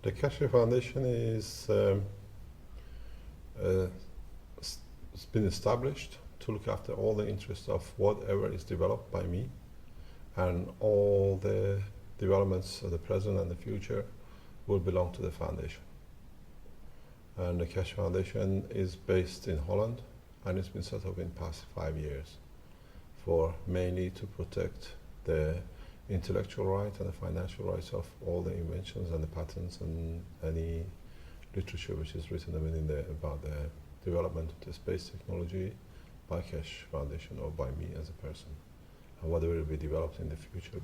The Keshe Foundation is it's been established to look after all the interests of whatever is developed by me, and all the developments of the present and the future will belong to the foundation. And the Keshe Foundation is based in Holland, and it's been set up in the past 5 years for mainly to protect the intellectual right and the financial rights of all the inventions and the patents and any literature which is written about the development of the space technology by Keshe Foundation or by me as a person, and whatever will be developed in the future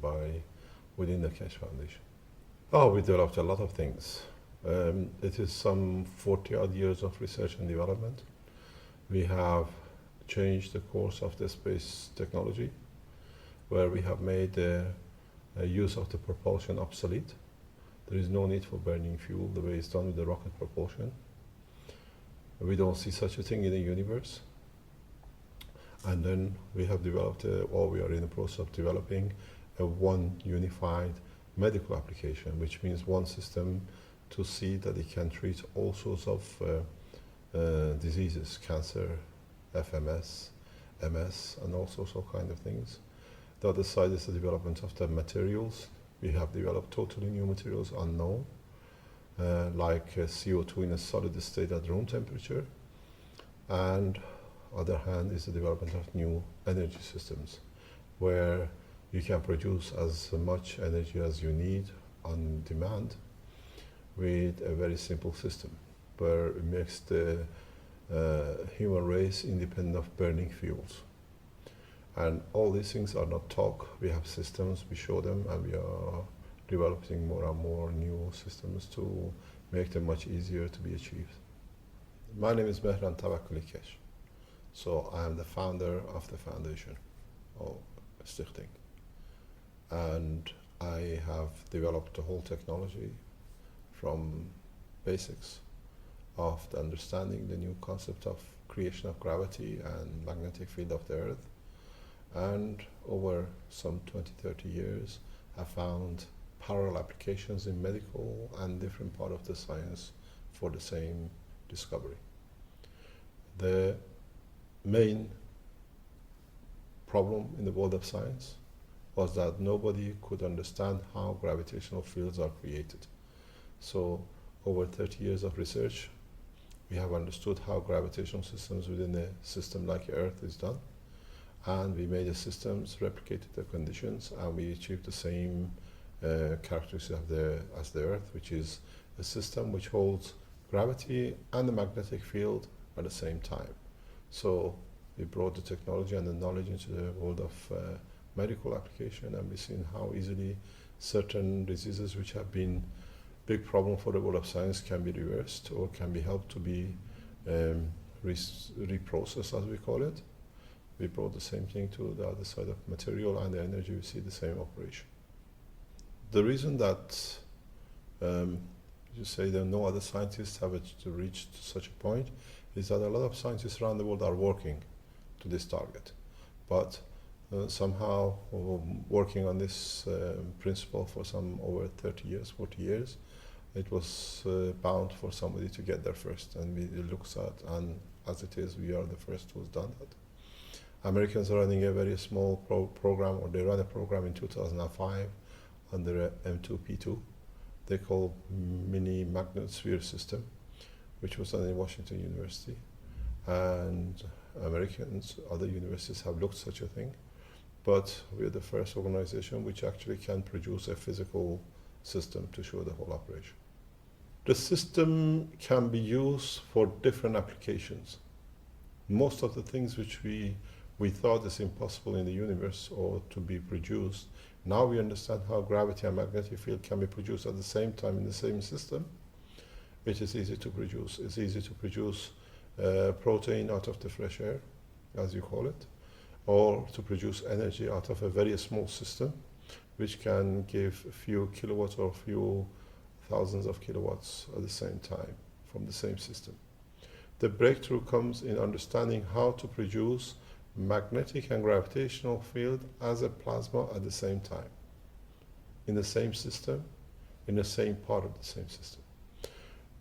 within the Keshe Foundation. Oh, we developed a lot of things. It is some 40 odd years of research and development. We have changed the course of the space technology, where we have made the use of the propulsion obsolete. There is no need for burning fuel the way it's done with the rocket propulsion. We don't see such a thing in the universe. And then we have developed, or we are in the process of developing, one unified medical application, which means one system to see that it can treat all sorts of diseases, cancer, FMS, MS, and all sorts of kind of things. The other side is the development of the materials. We have developed totally new materials unknown, like CO2 in a solid state at room temperature. And other hand is the development of new energy systems, where you can produce as much energy as you need on demand with a very simple system, where it makes the human race independent of burning fuels. And all these things are not talk. We have systems, we show them, and we are developing more and more new systems to make them much easier to be achieved. My name is Mehran Keshe. So I am the founder of the foundation, or Stichting. And I have developed the whole technology from basics of the understanding the new concept of creation of gravity and magnetic field of the Earth. And over some 20-30 years, I found parallel applications in medical and different part of the science for the same discovery. The main problem in the world of science was that nobody could understand how gravitational fields are created. So over 30 years of research, we have understood how gravitational systems within a system like Earth is done. And we made the systems, replicated the conditions, and we achieved the same characteristics as the Earth, which is a system which holds gravity and the magnetic field at the same time. So we brought the technology and the knowledge into the world of medical application, and we've seen how easily certain diseases which have been big problem for the world of science can be reversed or can be helped to be reprocessed, as we call it. We brought the same thing to the other side of material and the energy. We see the same operation. The reason that you say that no other scientists have reached such a point is that a lot of scientists around the world are working to this target, but somehow working on this principle for some over 30 years, 40 years, it was bound for somebody to get there first, and we looked at, and as it is, we are the first who's done that. Americans are running a very small program, or they ran a program in 2005 under a M2P2. They call mini magnet sphere system, which was done in Washington University. And Americans, other universities have looked such a thing, but we're the first organization which actually can produce a physical system to show the whole operation. The system can be used for different applications. Most of the things which we thought is impossible in the universe or to be produced, now we understand how gravity and magnetic field can be produced at the same time in the same system. It is easy to produce. It's easy to produce protein out of the fresh air, as you call it, or to produce energy out of a very small system, which can give a few kilowatts or a few thousands of kilowatts at the same time from the same system. The breakthrough comes in understanding how to produce magnetic and gravitational field as a plasma at the same time, in the same system, in the same part of the same system.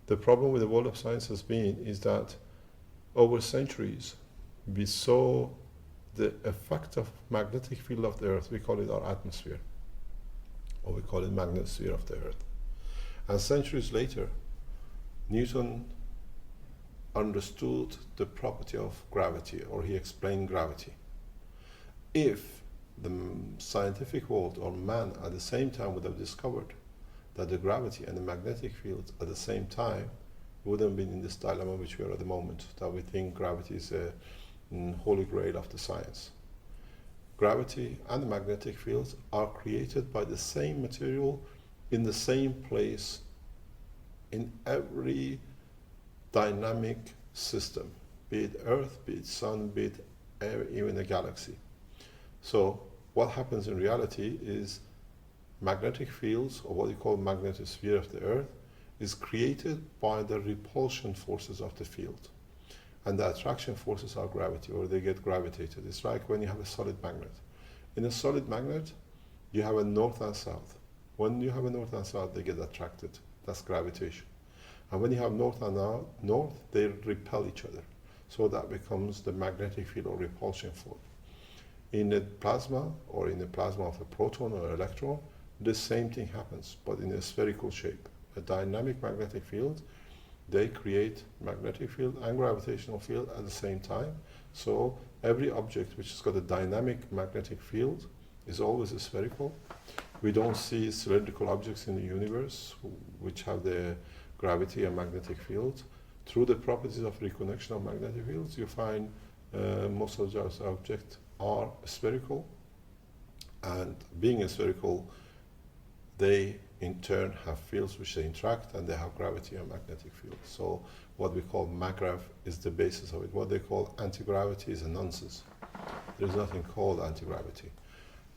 The problem with the world of science has been is that over centuries we saw the effect of magnetic field of the Earth. We call it our atmosphere, or we call it magnetosphere of the Earth. And centuries later, Newton understood the property of gravity, or he explained gravity. If the scientific world or man at the same time would have discovered that the gravity and the magnetic field at the same time, we wouldn't have been in this dilemma which we are at the moment, that we think gravity is a holy grail of the science. Gravity and the magnetic fields are created by the same material in the same place in every dynamic system, be it Earth, be it Sun, be it even a galaxy. So what happens in reality is magnetic fields, or what you call magnetosphere of the Earth, is created by the repulsion forces of the field. And the attraction forces are gravity, or they get gravitated. It's like when you have a solid magnet. In a solid magnet, you have a north and south. When you have a north and south, they get attracted. That's gravitation. And when you have north and north, they repel each other. So that becomes the magnetic field or repulsion force. In a plasma, or in the plasma of a proton or electron, the same thing happens, but in a spherical shape. A dynamic magnetic field, they create magnetic field and gravitational field at the same time. So every object which has got a dynamic magnetic field is always spherical. We don't see cylindrical objects in the universe which have the gravity and magnetic field. Through the properties of reconnection of magnetic fields, you find most of those objects are spherical, and being spherical, they in turn have fields which they interact, and they have gravity and magnetic fields. So what we call maggrav is the basis of it. What they call anti-gravity is a nonsense. There is nothing called anti-gravity.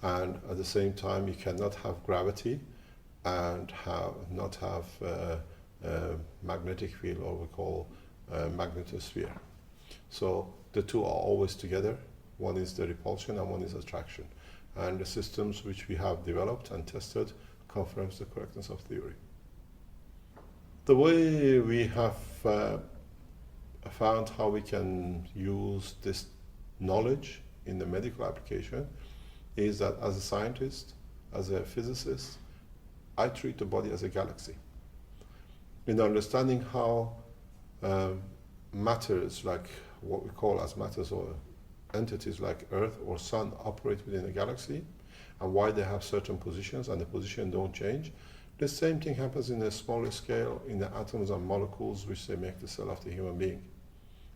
And at the same time, you cannot have gravity and not have magnetic field, or we call magnetosphere. So the two are always together. One is the repulsion and one is attraction. And the systems which we have developed and tested confirms the correctness of theory. The way we have found how we can use this knowledge in the medical application is that as a scientist, as a physicist, I treat the body as a galaxy. In understanding how matters, like what we call as matters or entities like Earth or Sun, operate within a galaxy, and why they have certain positions and the position don't change. The same thing happens in a smaller scale in the atoms and molecules which they make the cell of the human being.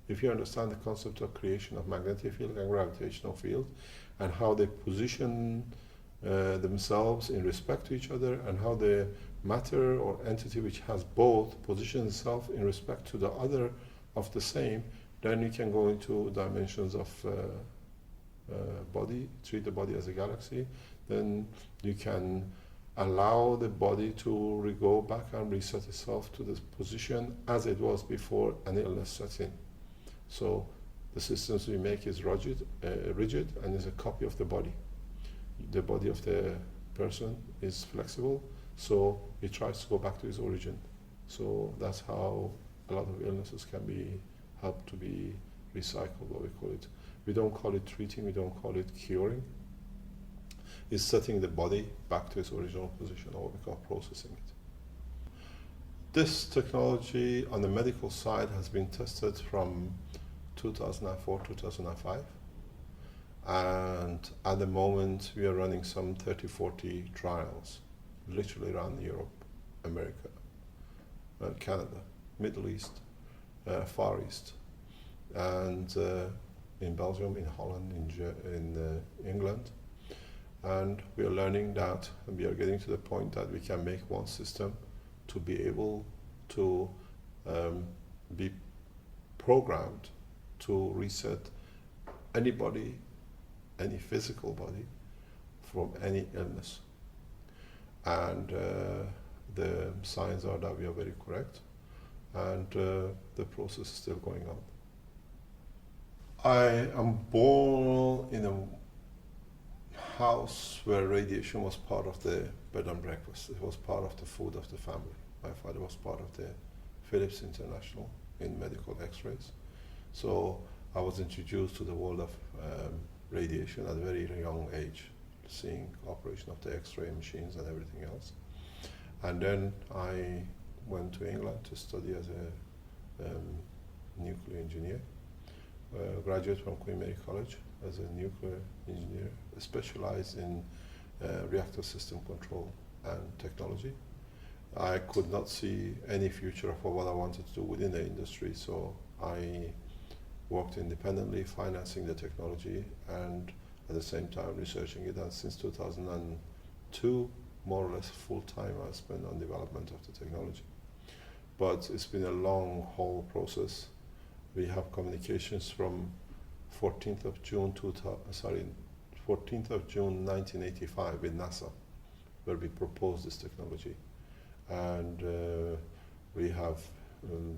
If you understand the concept of creation of magnetic field and gravitational field, and how they position themselves in respect to each other, and how the matter or entity which has both positions itself in respect to the other of the same, then you can go into dimensions of body, treat the body as a galaxy. Then you can allow the body to go back and reset itself to the position as it was before an illness sets in. So the systems we make is rigid and is a copy of the body. The body of the person is flexible, so it tries to go back to its origin. So that's how a lot of illnesses can be helped to be recycled, what we call it. We don't call it treating, we don't call it curing. It's setting the body back to its original position, or what we call processing it. This technology on the medical side has been tested from 2004, 2005. And at the moment, we are running some 30, 40 trials, literally around Europe, America, Canada, Middle East, Far East, and in Belgium, in Holland, in England. And we are learning that, and we are getting to the point that we can make one system to be able to be programmed to reset anybody, any physical body, from any illness. And the signs are that we are very correct, and the process is still going on. I am born in a house where radiation was part of the bed and breakfast. It was part of the food of the family. My father was part of the Philips International in medical X-rays. So I was introduced to the world of radiation at a very young age, seeing operation of the X-ray machines and everything else. And then I went to England to study as a nuclear engineer. Graduate from Queen Mary College as a nuclear engineer, specialized in reactor system control and technology. I could not see any future for what I wanted to do within the industry, so I worked independently, financing the technology, and at the same time researching it. And since 2002, more or less full time I spent on development of the technology. But it's been a long haul process. We have communications from 14th of June 1985 with NASA, where we proposed this technology. And we have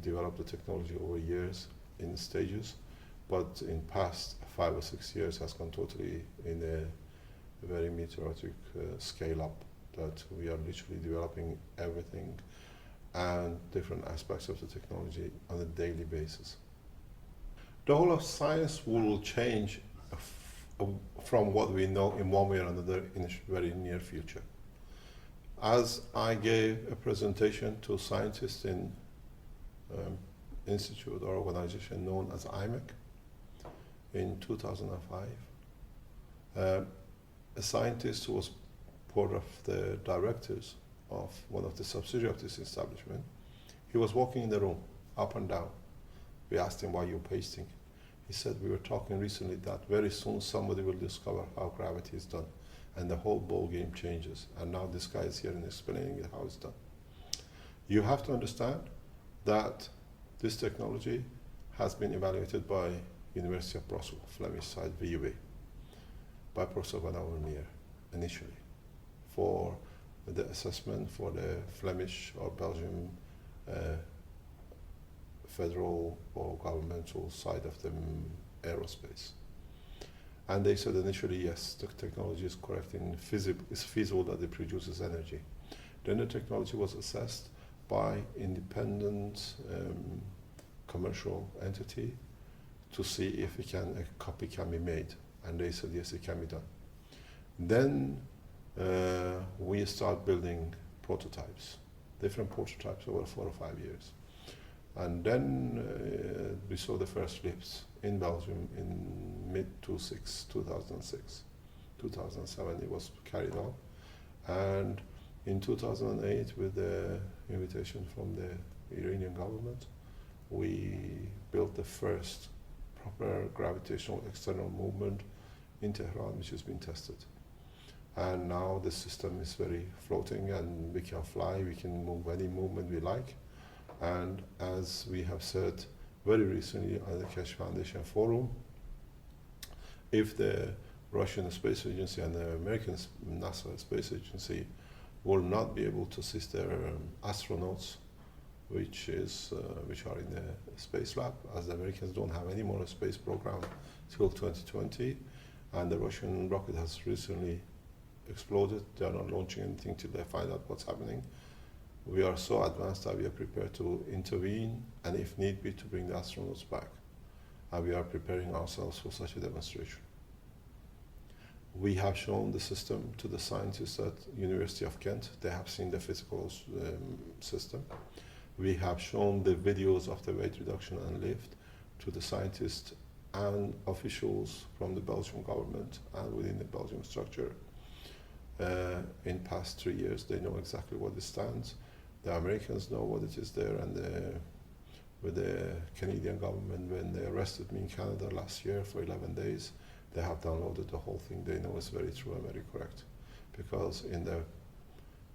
developed the technology over years in stages, but in past 5 or 6 years has gone totally in a very meteoric scale up, that we are literally developing everything and different aspects of the technology on a daily basis. The whole of science will change from what we know in one way or another in a very near future. As I gave a presentation to scientists in institute or organization known as IMEC in 2005, a scientist who was part of the directors of one of the subsidiaries of this establishment, he was walking in the room, up and down. We asked him, why are you pasting? He said, we were talking recently that very soon somebody will discover how gravity is done, and the whole ball game changes. And now this guy is here and explaining how it's done. You have to understand that this technology has been evaluated by University of Brussels, Flemish side, VUB, by Professor Van Overmeer initially, for the assessment for the Flemish or Belgian federal or governmental side of the aerospace. And they said initially, yes, the technology is correct and it's feasible that it produces energy. Then the technology was assessed by independent commercial entity to see if a copy can be made. And they said, yes, it can be done. Then we start building prototypes, different prototypes over 4 or 5 years. And then we saw the first flips in Belgium in mid-2006. 2007 it was carried on. And in 2008, with the invitation from the Iranian government, we built the first proper gravitational external movement in Tehran, which has been tested. And now the system is very floating, and we can fly, we can move any movement we like. And as we have said very recently at the Keshe Foundation Forum, if the Russian Space Agency and the American NASA Space Agency will not be able to assist their astronauts, which are in the space lab, as the Americans don't have any more space program till 2020, and the Russian rocket has recently exploded. They are not launching anything till they find out what's happening. We are so advanced that we are prepared to intervene, and if need be, to bring the astronauts back. And we are preparing ourselves for such a demonstration. We have shown the system to the scientists at University of Kent. They have seen the physical system. We have shown the videos of the weight reduction and lift to the scientists and officials from the Belgian government and within the Belgian structure. In past 3 years, they know exactly what it stands. The Americans know what it is there, and with the Canadian government, when they arrested me in Canada last year for 11 days, they have downloaded the whole thing. They know it's very true and very correct, because in the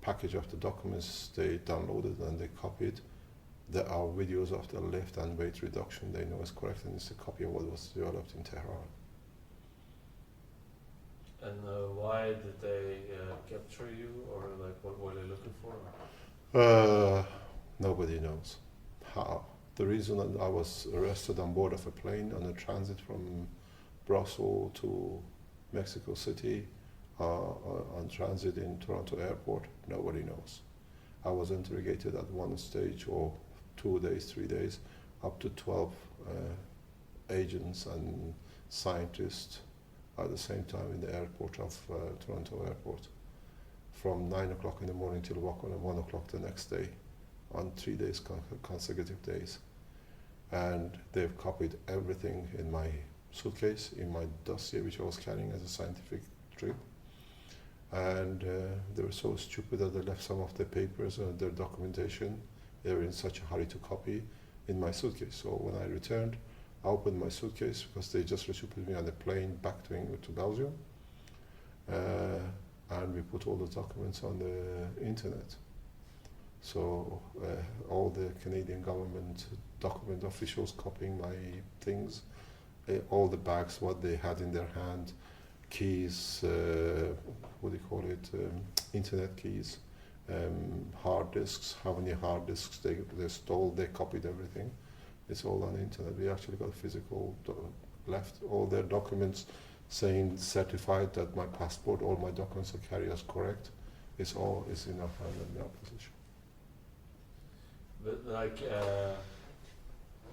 package of the documents they downloaded and they copied, there are videos of the lift and weight reduction. They know it's correct, and it's a copy of what was developed in Tehran. And why did they capture you, or like what were they looking for? Nobody knows how. The reason that I was arrested on board of a plane on a transit from Brussels to Mexico City, on transit in Toronto airport, nobody knows. I was interrogated at one stage, or 2 days, 3 days, up to 12 agents and scientists at the same time in the airport of Toronto Airport, from 9 o'clock in the morning till 1 o'clock the next day, on 3 days, consecutive days. And they've copied everything in my suitcase, in my dossier, which I was carrying as a scientific trip. And they were so stupid that they left some of the papers and their documentation. They were in such a hurry to copy in my suitcase. So when I returned, I opened my suitcase because they just put me on a plane back to Belgium. And we put all the documents on the internet. So all the Canadian government document officials copying my things, all the bags, what they had in their hand, keys, what do you call it, internet keys, hard disks, how many hard disks they stole, they copied everything. It's all on the internet. We actually got physical left, all their documents saying, certified that my passport, all my documents are carried as correct. It's all is in our hand and in our possession. But like,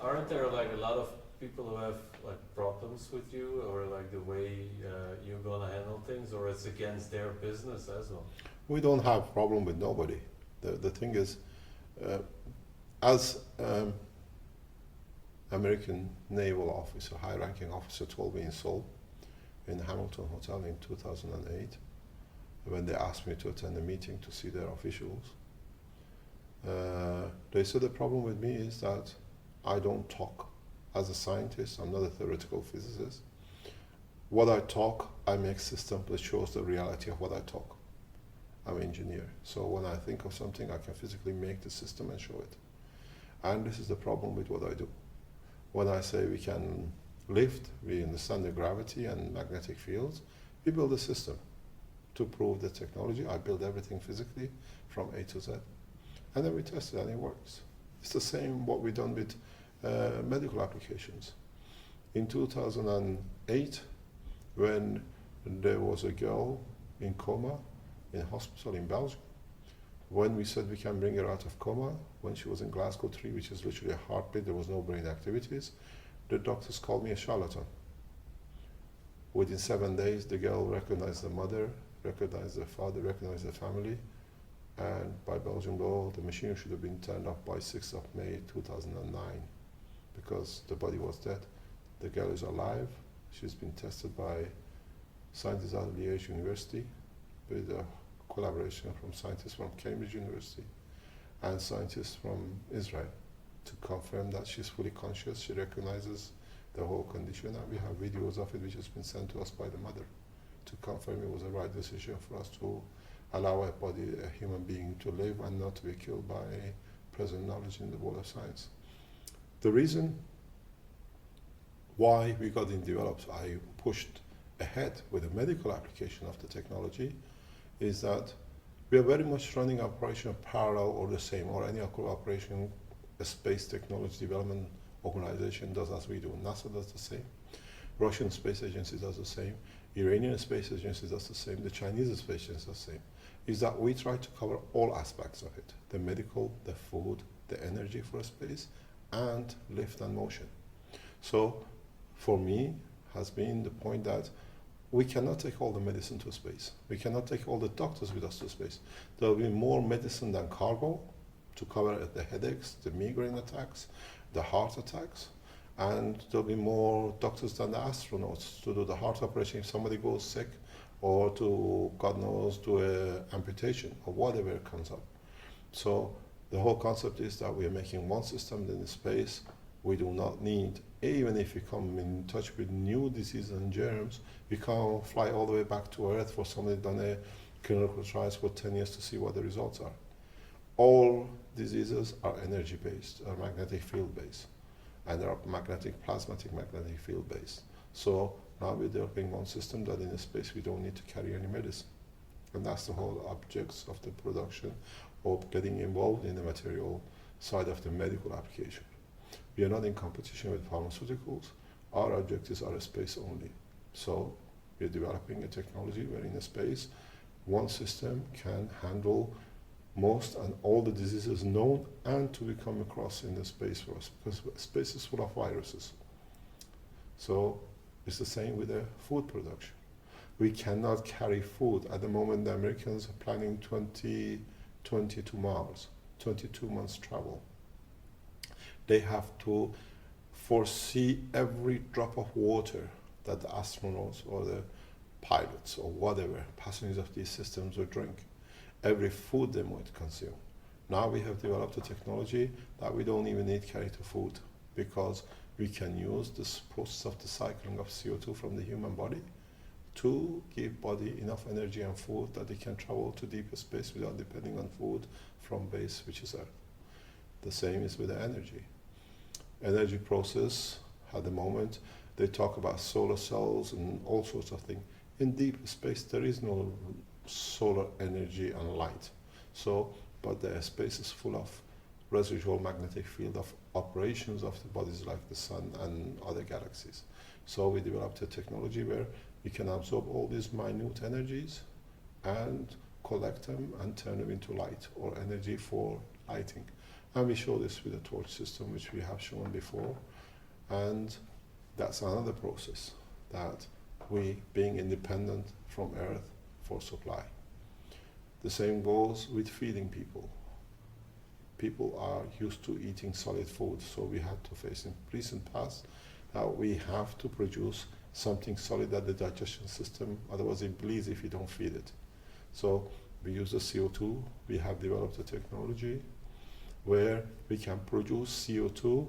aren't there like a lot of people who have like problems with you, or like the way you're gonna handle things, or it's against their business as well? We don't have problem with nobody. The thing is, as American naval officer, high-ranking officer told me in Seoul, in the Hamilton Hotel in 2008, when they asked me to attend a meeting to see their officials. They said the problem with me is that I don't talk. As a scientist, I'm not a theoretical physicist. What I talk, I make system that shows the reality of what I talk. I'm an engineer, so when I think of something, I can physically make the system and show it. And this is the problem with what I do. When I say we can lift, we understand the gravity and magnetic fields, we build a system to prove the technology. I build everything physically from A to Z. And then we test it and it works. It's the same what we've done with medical applications. In 2008, when there was a girl in coma in a hospital in Belgium, when we said we can bring her out of coma, when she was in Glasgow 3, which is literally a heartbeat, there was no brain activities, the doctors called me a charlatan. Within 7 days, the girl recognized the mother, recognized the father, recognized the family, and by Belgian law, the machine should have been turned off by 6th of May 2009 because the body was dead. The girl is alive. She's been tested by scientists at Liège University with a collaboration from scientists from Cambridge University and scientists from Israel to confirm that she's fully conscious. She recognizes the whole condition, and we have videos of it which has been sent to us by the mother to confirm it was the right decision for us to allow a body, a human being, to live and not to be killed by present knowledge in the world of science. The reason why we got it developed, I pushed ahead with the medical application of the technology, is that we are very much running operation parallel or the same, or any operation a space technology development organization does as we do. NASA does the same. Russian Space Agency does the same. Iranian Space Agency does the same. The Chinese Space Agency does the same. Is that we try to cover all aspects of it. The medical, the food, the energy for space, and lift and motion. So for me, has been the point that we cannot take all the medicine to space. We cannot take all the doctors with us to space. There will be more medicine than cargo to cover the headaches, the migraine attacks, the heart attacks, and there'll be more doctors than the astronauts to do the heart operation if somebody goes sick, or to, God knows, do an amputation or whatever comes up. So the whole concept is that we are making one system in space. We do not need, even if we come in touch with new diseases and germs, we can't fly all the way back to Earth for somebody done a clinical trials for 10 years to see what the results are. All diseases are energy-based, are magnetic field-based, and they are plasmatic magnetic field-based. So now we're developing one system that in space we don't need to carry any medicine. And that's the whole objects of the production, or getting involved in the material side of the medical application. We are not in competition with pharmaceuticals. Our objectives are space only. So we're developing a technology where in space, one system can handle most and all the diseases known and to be come across in the space for us, because space is full of viruses. So it's the same with the food production. We cannot carry food. At the moment, the Americans are planning 22 miles, 22 months travel. They have to foresee every drop of water that the astronauts or the pilots or whatever, passengers of these systems will drink, every food they might consume. Now we have developed a technology that we don't even need to carry to food, because we can use this process of the cycling of CO2 from the human body to give body enough energy and food that they can travel to deeper space without depending on food from base, which is Earth. The same is with the energy. Energy process, at the moment, they talk about solar cells and all sorts of things. In deep space, there is no solar energy and light. So, but the space is full of residual magnetic field of operations of the bodies like the sun and other galaxies. So we developed a technology where we can absorb all these minute energies and collect them and turn them into light or energy for lighting. And we show this with a torch system, which we have shown before. And that's another process, that we being independent from Earth for supply. The same goes with feeding people. People are used to eating solid food, so we had to face in recent past that we have to produce something solid at the digestion system, otherwise it bleeds if you don't feed it. So we use the CO2. We have developed a technology where we can produce CO2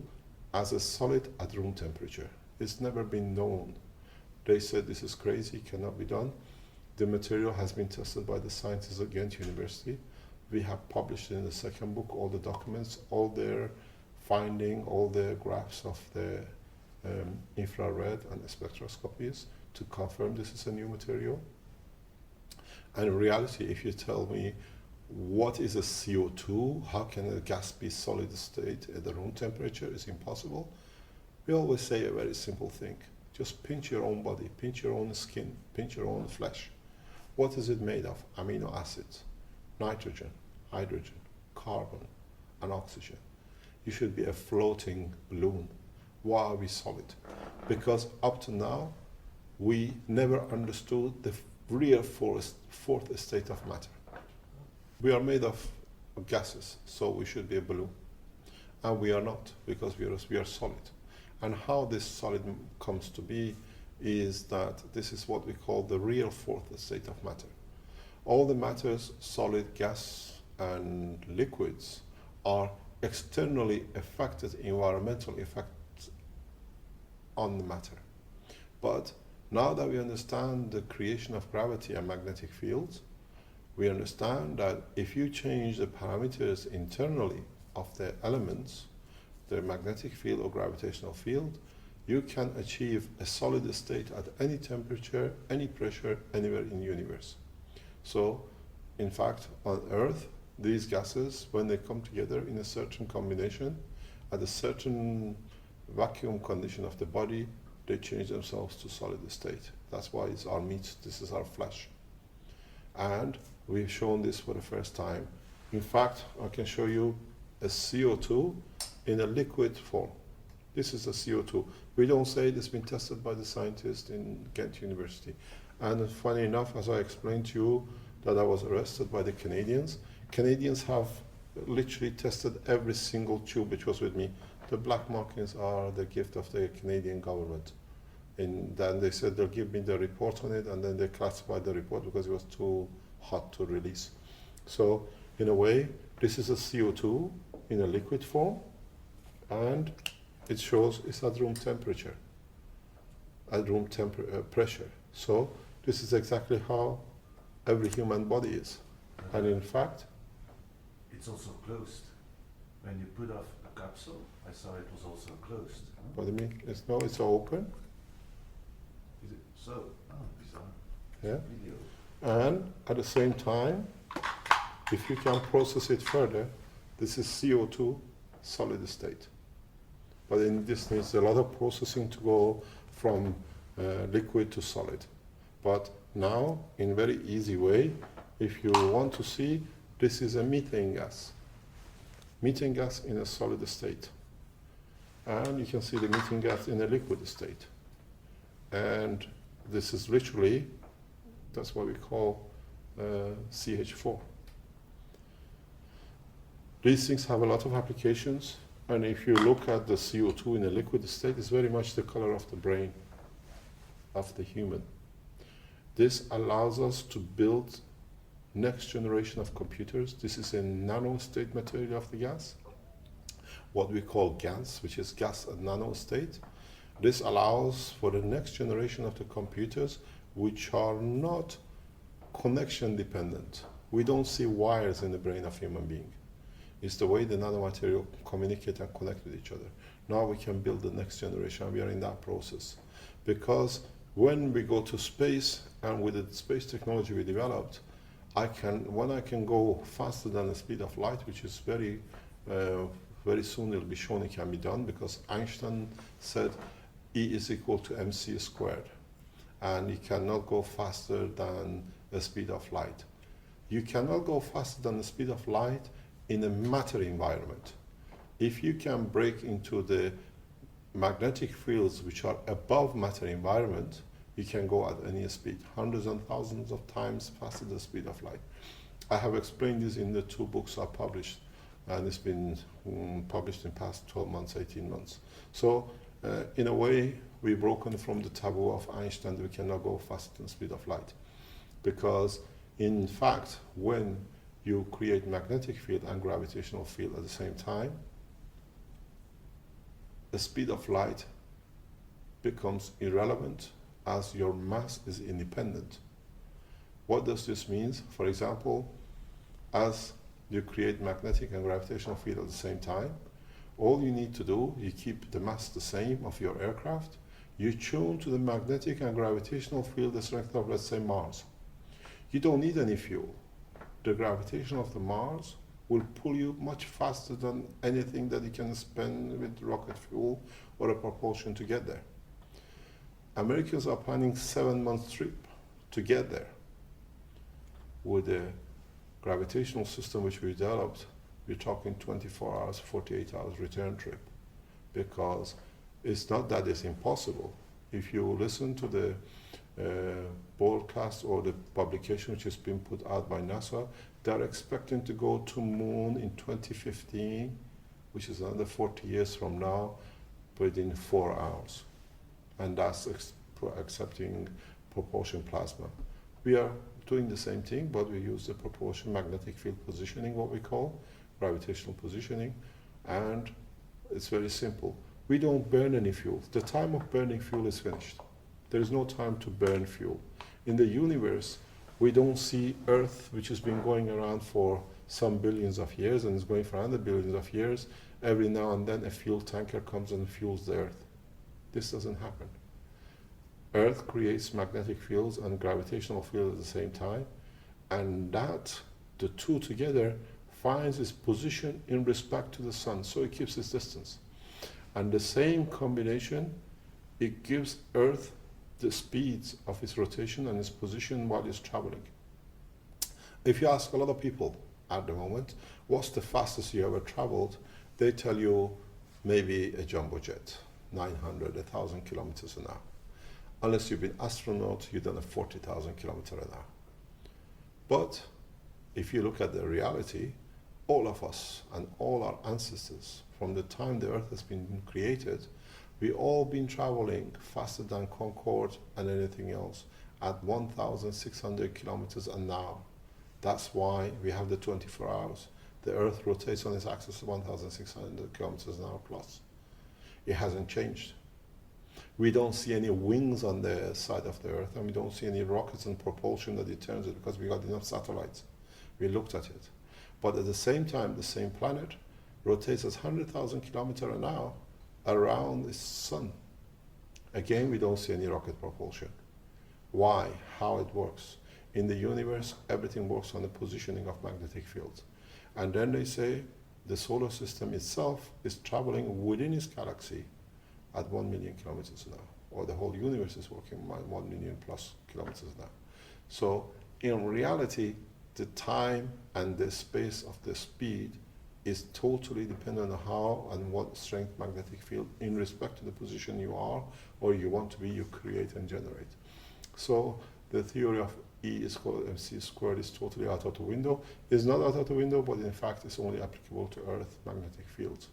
as a solid at room temperature. It's never been known. They said this is crazy, cannot be done. The material has been tested by the scientists at Ghent University. We have published in the second book all the documents, all their finding, all the graphs of the infrared and spectroscopies to confirm this is a new material. And in reality, if you tell me what is a CO2, how can a gas be solid state at the room temperature, is impossible. We always say a very simple thing. Just pinch your own body, pinch your own skin, pinch your own flesh. What is it made of? Amino acids, nitrogen, hydrogen, carbon, and oxygen. You should be a floating balloon. Why are we solid? Because up to now, we never understood the real fourth state of matter. We are made of gases, so we should be a balloon. And we are not, because we are solid. And how this solid comes to be is that this is what we call the real fourth state of matter. All the matters, solid, gas, and liquids, are externally affected environmental effects on the matter. But now that we understand the creation of gravity and magnetic fields, we understand that if you change the parameters internally of the elements, the magnetic field or gravitational field, you can achieve a solid state at any temperature, any pressure, anywhere in the universe. So, in fact, on Earth, these gases, when they come together in a certain combination, at a certain vacuum condition of the body, they change themselves to solid state. That's why it's our meat, this is our flesh. And we've shown this for the first time. In fact, I can show you a CO2 in a liquid form. This is a CO2. We don't say it's been tested by the scientists in Ghent University. And funny enough, as I explained to you, that I was arrested by the Canadians. Canadians have literally tested every single tube which was with me. The black markings are the gift of the Canadian government. And then they said they'll give me the report on it, and then they classified the report because it was too hot to release. So, in a way, this is a CO2 in a liquid form, and it shows it's at room temperature, at room pressure. So, this is exactly how every human body is. And in fact, it's also closed. When you put off a capsule, I saw it was also closed. what do you mean? It's open. Is it so? Oh, bizarre. Yeah. Video. And at the same time, if you can process it further, this is CO2 solid state. But in this needs a lot of processing to go from liquid to solid. But now, in very easy way, if you want to see, This is a methane gas. Methane gas in a solid state. And you can see the methane gas in a liquid state. And this is literally, that's what we call CH4. These things have a lot of applications, and if you look at the CO2 in a liquid state, it's very much the color of the brain of the human. This allows us to build next generation of computers. This is a nano state material of the gas, what we call GaNs, which is gas at nano state. This allows for the next generation of the computers which are not connection dependent. We don't see wires in the brain of human being. It's the way the nanomaterial communicate and connect with each other. Now we can build the next generation. We are in that process. Because when we go to space, and with the space technology we developed, when I can go faster than the speed of light, which is very soon it'll be shown it can be done, because Einstein said E is equal to mc squared. And you cannot go faster than the speed of light. You cannot go faster than the speed of light in a matter environment. If you can break into the magnetic fields which are above matter environment, you can go at any speed, hundreds and thousands of times faster than the speed of light. I have explained this in the 2 books I published, and it's been published in past 12 months, 18 months. So in a way, we've broken from the taboo of Einstein that we cannot go faster than the speed of light. Because in fact, when you create magnetic field and gravitational field at the same time, the speed of light becomes irrelevant as your mass is independent. What does this mean? For example, as you create magnetic and gravitational field at the same time, all you need to do, you keep the mass the same of your aircraft, you tune to the magnetic and gravitational field the strength of, let's say, Mars. You don't need any fuel. The gravitation of the Mars will pull you much faster than anything that you can spend with rocket fuel or a propulsion to get there. Americans are planning 7-month trip to get there. With the gravitational system which we developed, we're talking 24 hours, 48 hours return trip. Because it's not that it's impossible. If you listen to the broadcast or the publication which has been put out by NASA, they're expecting to go to moon in 2015, which is another 40 years from now, within 4 hours. And that's accepting propulsion plasma. We are doing the same thing, but we use the propulsion magnetic field positioning, what we call gravitational positioning, and it's very simple. We don't burn any fuel. The time of burning fuel is finished. There is no time to burn fuel. In the universe, we don't see Earth, which has been going around for some billions of years and is going for 100 billions of years. Every now and then a fuel tanker comes and fuels the Earth. This doesn't happen. Earth creates magnetic fields and gravitational fields at the same time, and that, the two together, finds its position in respect to the sun, so it keeps its distance. And the same combination, it gives Earth the speeds of its rotation and its position while it's traveling. If you ask a lot of people at the moment, what's the fastest you ever traveled, they tell you maybe a jumbo jet, 900, 1,000 kilometers an hour. Unless you've been astronaut, you've done a 40,000 kilometers an hour. But if you look at the reality, all of us and all our ancestors, from the time the Earth has been created, we all been traveling faster than Concorde and anything else at 1,600 kilometers an hour. That's why we have the 24 hours. The Earth rotates on its axis 1,600 kilometers an hour plus. It hasn't changed. We don't see any wings on the side of the Earth, and we don't see any rockets and propulsion that it turns it, because we got enough satellites. We looked at it. But at the same time, the same planet rotates at 100,000 kilometers an hour around the sun. Again, we don't see any rocket propulsion. Why? How it works? In the universe, everything works on the positioning of magnetic fields. And then they say the solar system itself is traveling within its galaxy at 1 million kilometers an hour, or the whole universe is working at 1 million plus kilometers an hour. So in reality, the time and the space of the speed is totally dependent on how and what strength magnetic field in respect to the position you are or you want to be, you create and generate. So the theory of E is called mc squared is totally out of the window. It's not out of the window, but in fact it's only applicable to Earth magnetic fields.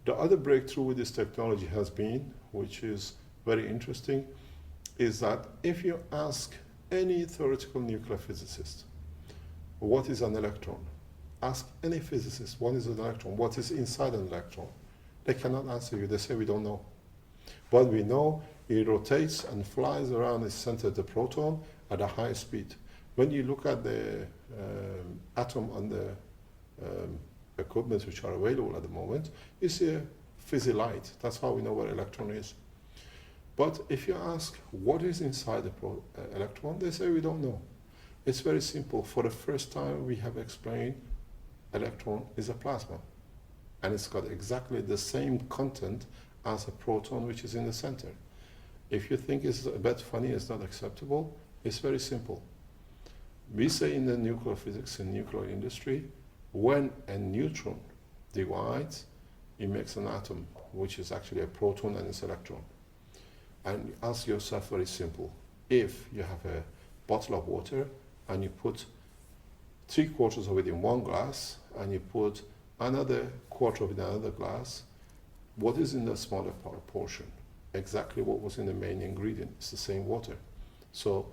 The other breakthrough with this technology has been, which is very interesting, is that if you ask any theoretical nuclear physicist, what is an electron? Ask any physicist, what is an electron? What is inside an electron? They cannot answer you. They say, we don't know. But we know it rotates and flies around its center, the proton, at a high speed. When you look at the atom and the equipment which are available at the moment, you see a fizzy light. That's how we know what electron is. But if you ask what is inside the electron, they say we don't know. It's very simple. For the first time, we have explained electron is a plasma. And it's got exactly the same content as a proton which is in the center. If you think it's a bit funny, it's not acceptable, it's very simple. We say in the nuclear physics, in nuclear industry, when a neutron divides, it makes an atom, which is actually a proton and its electron. And ask yourself very simple. If you have a bottle of water and you put 3/4 of it in one glass and you put another quarter of it in another glass, what is in the smaller portion? Exactly what was in the main ingredient. It's the same water. So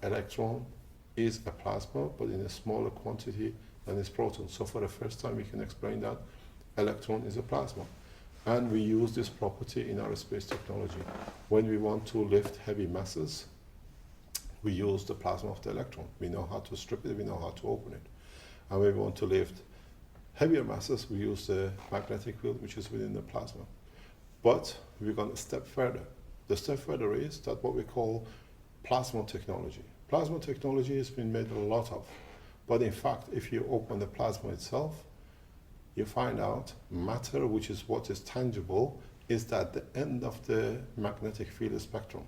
electron is a plasma, but in a smaller quantity than its proton. So for the first time we can explain that electron is a plasma. And we use this property in our space technology. When we want to lift heavy masses, we use the plasma of the electron. We know how to strip it, we know how to open it. And when we want to lift heavier masses, we use the magnetic field which is within the plasma. But we're going a step further. The step further is that what we call plasma technology. Plasma technology has been made a lot of. But in fact, if you open the plasma itself, you find out matter, which is what is tangible, is at the end of the magnetic field spectrum.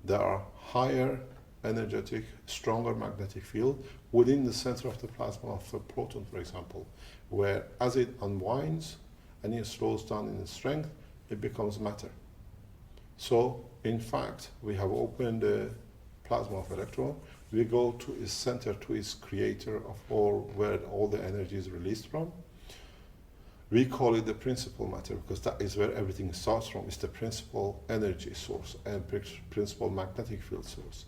There are higher energetic, stronger magnetic field within the center of the plasma of a proton, for example, where as it unwinds and it slows down in its strength, it becomes matter. So, in fact, we have opened the plasma of electron. We go to its center, to its creator of all, where all the energy is released from. We call it the principal matter because that is where everything starts from. It's the principal energy source and principal magnetic field source.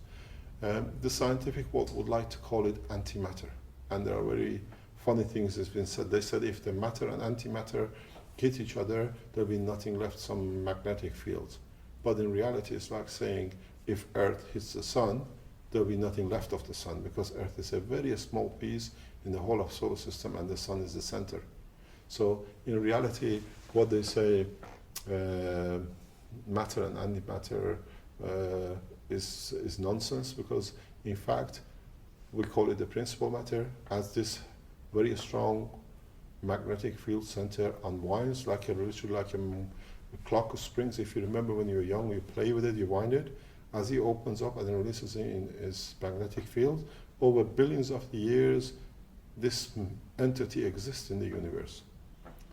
The scientific world would like to call it antimatter. And there are very funny things that's been said. They said if the matter and antimatter hit each other, there'll be nothing left, some magnetic fields. But in reality, it's like saying if Earth hits the sun, there'll be nothing left of the sun because Earth is a very small piece in the whole of solar system and the sun is the center. So in reality, what they say, matter and antimatter is nonsense because in fact, we call it the principal matter as this very strong magnetic field center unwinds like literally like a clock of springs. If you remember when you were young, you play with it, you wind it. As it opens up and releases in its magnetic field, over billions of years, this entity exists in the universe.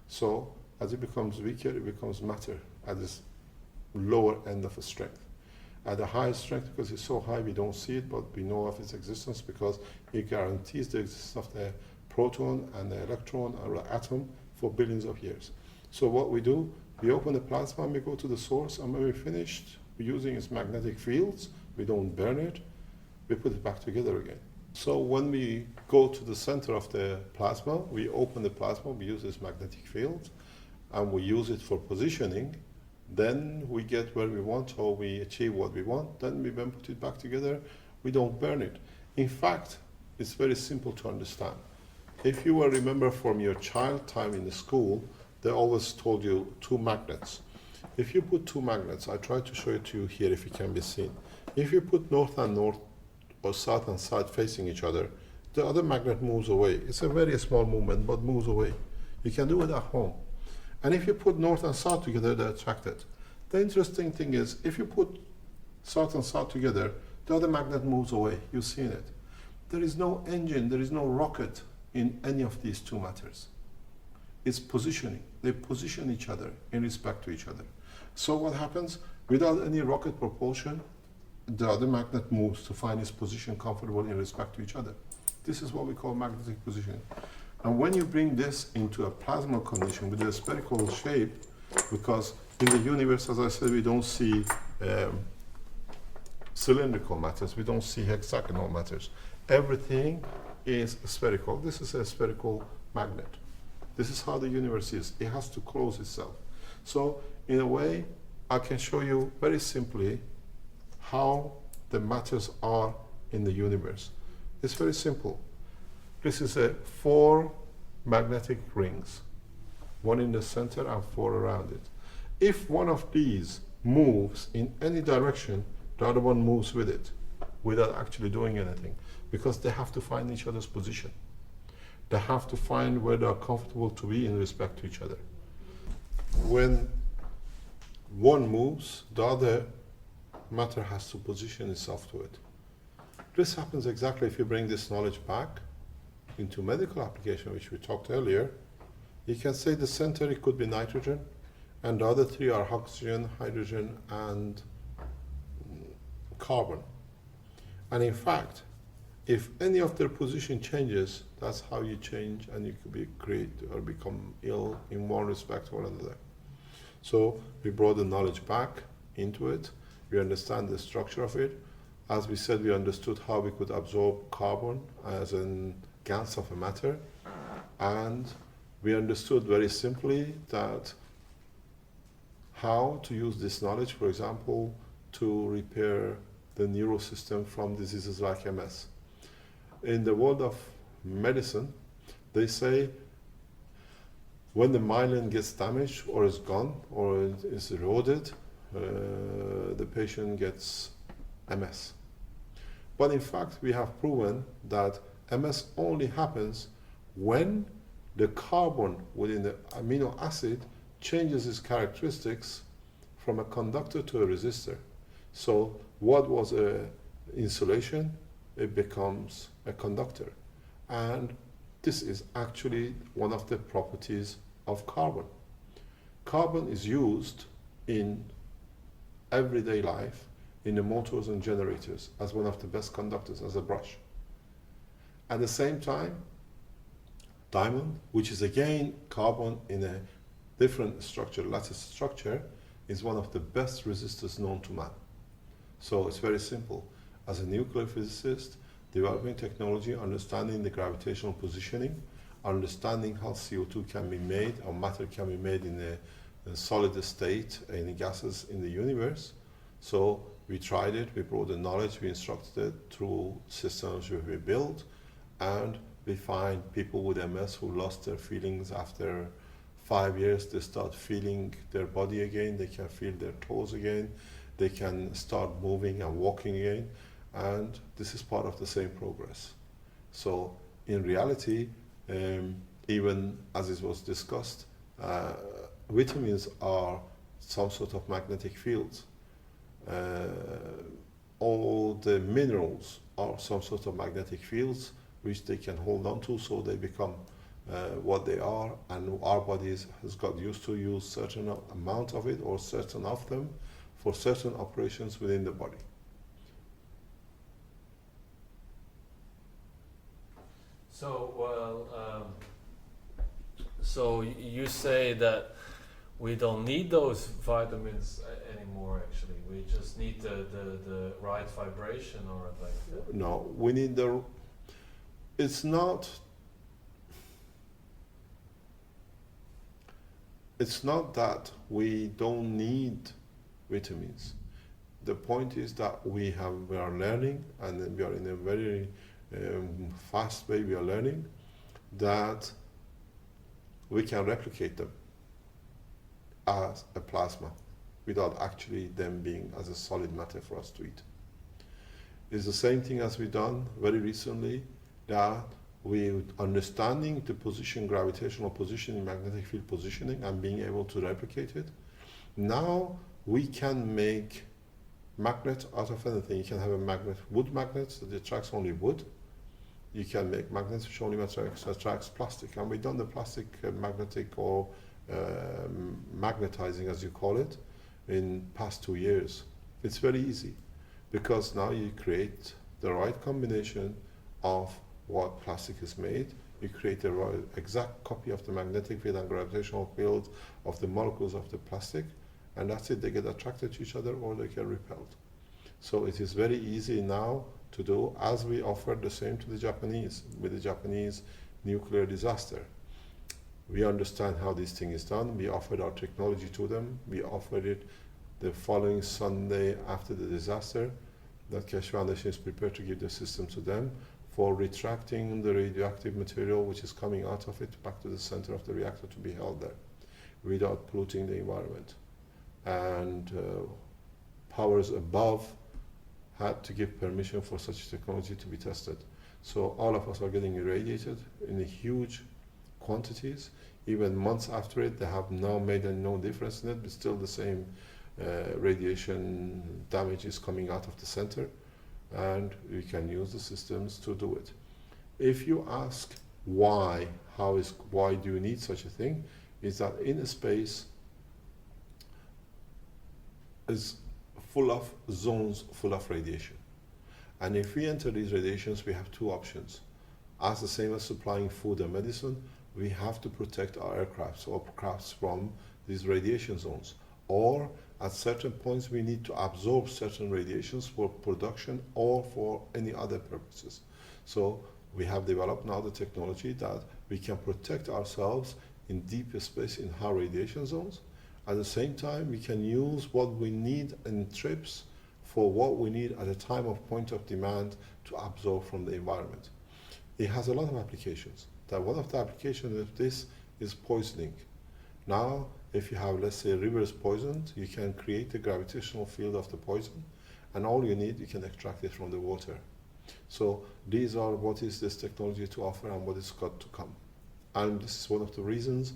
So as it becomes weaker, it becomes matter at this lower end of a strength. At the highest strength, because it's so high, we don't see it, but we know of its existence because it guarantees the existence of the proton and the electron or the atom for billions of years. So what we do, we open the plasma and we go to the source, and when we're finished using its magnetic fields, we don't burn it, we put it back together again. So when we go to the center of the plasma, we open the plasma, we use this magnetic field, and we use it for positioning. Then we get where we want, or we achieve what we want. Then we then put it back together. We don't burn it. In fact, it's very simple to understand. If you will remember from your child time in the school, they always told you two magnets. If you put two magnets, I try to show it to you here if it can be seen. If you put north and north or south and south facing each other, the other magnet moves away. It's a very small movement, but moves away. You can do it at home. And if you put north and south together, they're attracted. The interesting thing is, if you put south and south together, the other magnet moves away. You've seen it. there is no engine, there is no rocket in any of these two matters. It's positioning. They position each other in respect to each other. So what happens? Without any rocket propulsion, the other magnet moves to find its position comfortable in respect to each other. This is what we call magnetic positioning. And when you bring this into a plasma condition with a spherical shape, because in the universe, as I said, we don't see cylindrical matters, we don't see hexagonal matters. Everything is spherical. This is a spherical magnet. This is how the universe is. It has to close itself. So in a way, I can show you very simply how the matters are in the universe. It's very simple. This is a 4 magnetic rings, one in the center and 4 around it. If one of these moves in any direction, the other one moves with it without actually doing anything, because they have to find each other's position. They have to find where they are comfortable to be in respect to each other. When one moves, the other matter has to position itself to it. This happens exactly if you bring this knowledge back into medical application, which we talked earlier. You can say the center, it could be nitrogen, and the other 3 are oxygen, hydrogen, and carbon. And in fact, if any of their position changes, that's how you change, and you could be great or become ill in one respect or another. So we brought the knowledge back into it. We understand the structure of it. As we said, we understood how we could absorb carbon as a gas of a matter. And we understood very simply that how to use this knowledge, for example, to repair the neural system from diseases like MS. In the world of medicine, they say when the myelin gets damaged or is gone or is eroded, the patient gets MS. But in fact, we have proven that MS only happens when the carbon within the amino acid changes its characteristics from a conductor to a resistor. So what was an insulation, it becomes a conductor. And this is actually one of the properties of carbon. Carbon is used in everyday life in the motors and generators as one of the best conductors, as a brush. At the same time, diamond, which is again carbon in a different structure, lattice structure, is one of the best resistors known to man. So it's very simple. As a nuclear physicist, developing technology, understanding the gravitational positioning, understanding how CO2 can be made, or matter can be made in a solid state, in gases in the universe. So we tried it, we brought the knowledge, we instructed it through systems we built, and we find people with MS who lost their feelings after 5 years. They start feeling their body again, they can feel their toes again, they can start moving and walking again, and this is part of the same progress. So in reality, even as it was discussed, vitamins are some sort of magnetic fields. All the minerals are some sort of magnetic fields which they can hold on to, so they become what they are, and our bodies has got used to use certain amount of it or certain of them for certain operations within the body. So, well, so you say that we don't need those vitamins anymore, actually. We just need the right vibration, or like that. No, we need the... It's not that we don't need vitamins. The point is that we are learning, and we are in a very fast way, we are learning that we can replicate them as a plasma without actually them being as a solid matter for us to eat. It's the same thing as we've done very recently, that we understanding the position, gravitational positioning, magnetic field positioning, and being able to replicate it. Now we can make magnet out of anything. You can have a magnet, wood magnet that attracts only wood, you can make magnetici only materials attracts plastic, and we've done the plastic magnetic or magnetizing, as you call it, in past 2 years. It's very easy because now you create the right combination of what plastic is made. You create the right exact copy of the magnetic field and gravitational field of the molecules of the plastic, and that's it. They get attracted to each other or they get repelled. So it is very easy now to do, as we offered the same to the Japanese with the Japanese nuclear disaster. We understand how this thing is done. We offered our technology to them. We offered it the following Sunday after the disaster, that Keshe Foundation is prepared to give the system to them for retracting the radioactive material which is coming out of it back to the center of the reactor to be held there without polluting the environment. And powers above had to give permission for such technology to be tested. So all of us are getting irradiated in huge quantities. Even months after it, they have now made no difference in it, but still the same radiation damage is coming out of the center, and we can use the systems to do it. If you ask why do you need such a thing, is that in space is full of zones full of radiation. And if we enter these radiations, we have two options. As the same as supplying food and medicine, we have to protect our aircrafts or crafts from these radiation zones. Or at certain points, we need to absorb certain radiations for production or for any other purposes. So we have developed now the technology that we can protect ourselves in deep space in high radiation zones. At the same time, we can use what we need in trips for what we need at a time of point of demand to absorb from the environment. It has a lot of applications. One of the applications of this is poisoning. Now, if you have, let's say, rivers poisoned, you can create the gravitational field of the poison, and all you need, you can extract it from the water. So these are what is this technology to offer and what is got to come. And this is one of the reasons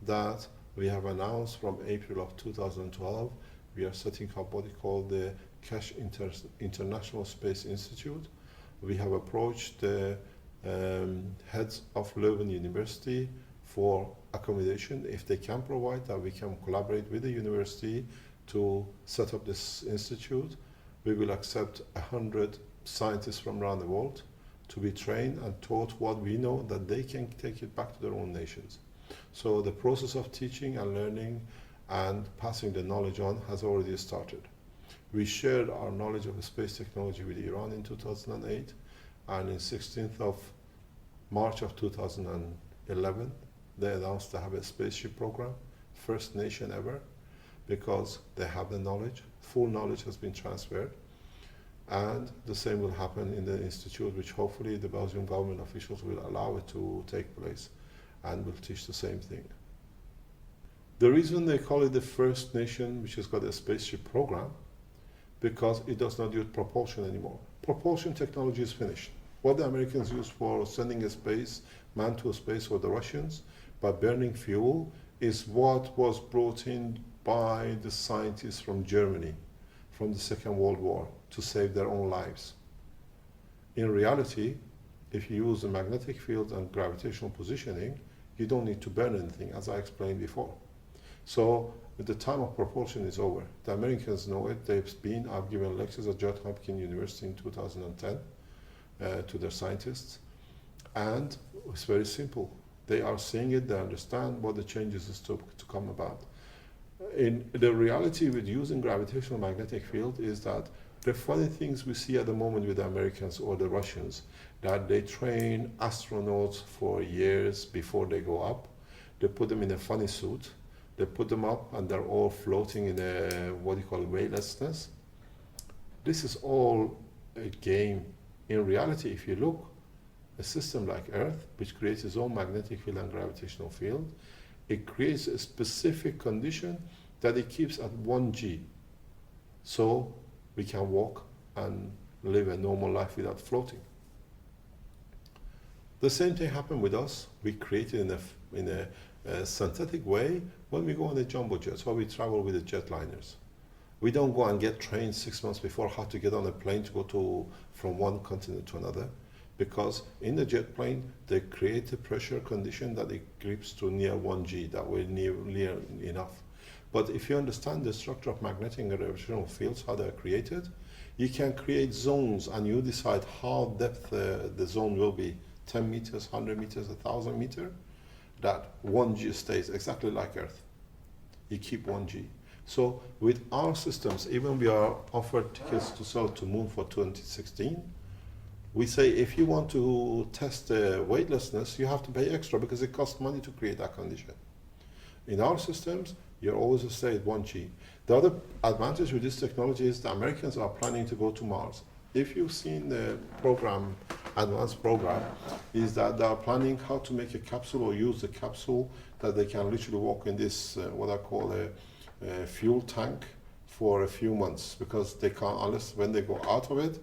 that we have announced from April of 2012, we are setting up what we call the Keshe International Space Institute. We have approached the heads of Leuven University for accommodation. If they can provide that, we can collaborate with the university to set up this institute. We will accept 100 scientists from around the world to be trained and taught what we know, that they can take it back to their own nations. So the process of teaching and learning and passing the knowledge on has already started. We shared our knowledge of space technology with Iran in 2008, and in 16th of March of 2011, they announced they have a spaceship program, first nation ever, because they have the knowledge, full knowledge has been transferred, and the same will happen in the institute, which hopefully the Belgian government officials will allow it to take place, and will teach the same thing. The reason they call it the first nation which has got a spaceship program, because it does not use propulsion anymore. Propulsion technology is finished. What the Americans use for sending a space, man to space, or the Russians, by burning fuel, is what was brought in by the scientists from Germany, from the Second World War, to save their own lives. In reality, if you use the magnetic field and gravitational positioning, you don't need to burn anything, as I explained before. So the time of propulsion is over. The Americans know it. I've given lectures at Johns Hopkins University in 2010 to their scientists, and it's very simple. They are seeing it, they understand what the changes is to come about. In the reality with using gravitational magnetic field is that the funny things we see at the moment with the Americans or the Russians, that they train astronauts for years before they go up. They put them in a funny suit. They put them up and they're all floating in a, what you call, weightlessness. This is all a game. In reality, if you look, a system like Earth, which creates its own magnetic field and gravitational field, it creates a specific condition that it keeps at 1G. So we can walk and live a normal life without floating. The same thing happened with us. We created in a synthetic way when we go on the jumbo jets, or we travel with the jetliners. We don't go and get trained 6 months before how to get on a plane to go from one continent to another, because in the jet plane, they create a pressure condition that it grips to near 1G, that will near enough. But if you understand the structure of magnetic and gravitational fields, how they're created, you can create zones and you decide how depth the zone will be, 10 meters, 100 meters, 1,000 meters, that 1G stays exactly like Earth. You keep 1G. So with our systems, even we are offered tickets to sell to Moon for 2016, we say if you want to test the weightlessness, you have to pay extra because it costs money to create that condition. In our systems, you're always stay at 1G. The other advantage with this technology is the Americans are planning to go to Mars. If you've seen the program, advanced program, is that they are planning how to make a capsule or use the capsule that they can literally walk in this, what I call a fuel tank for a few months, because they can't, unless when they go out of it,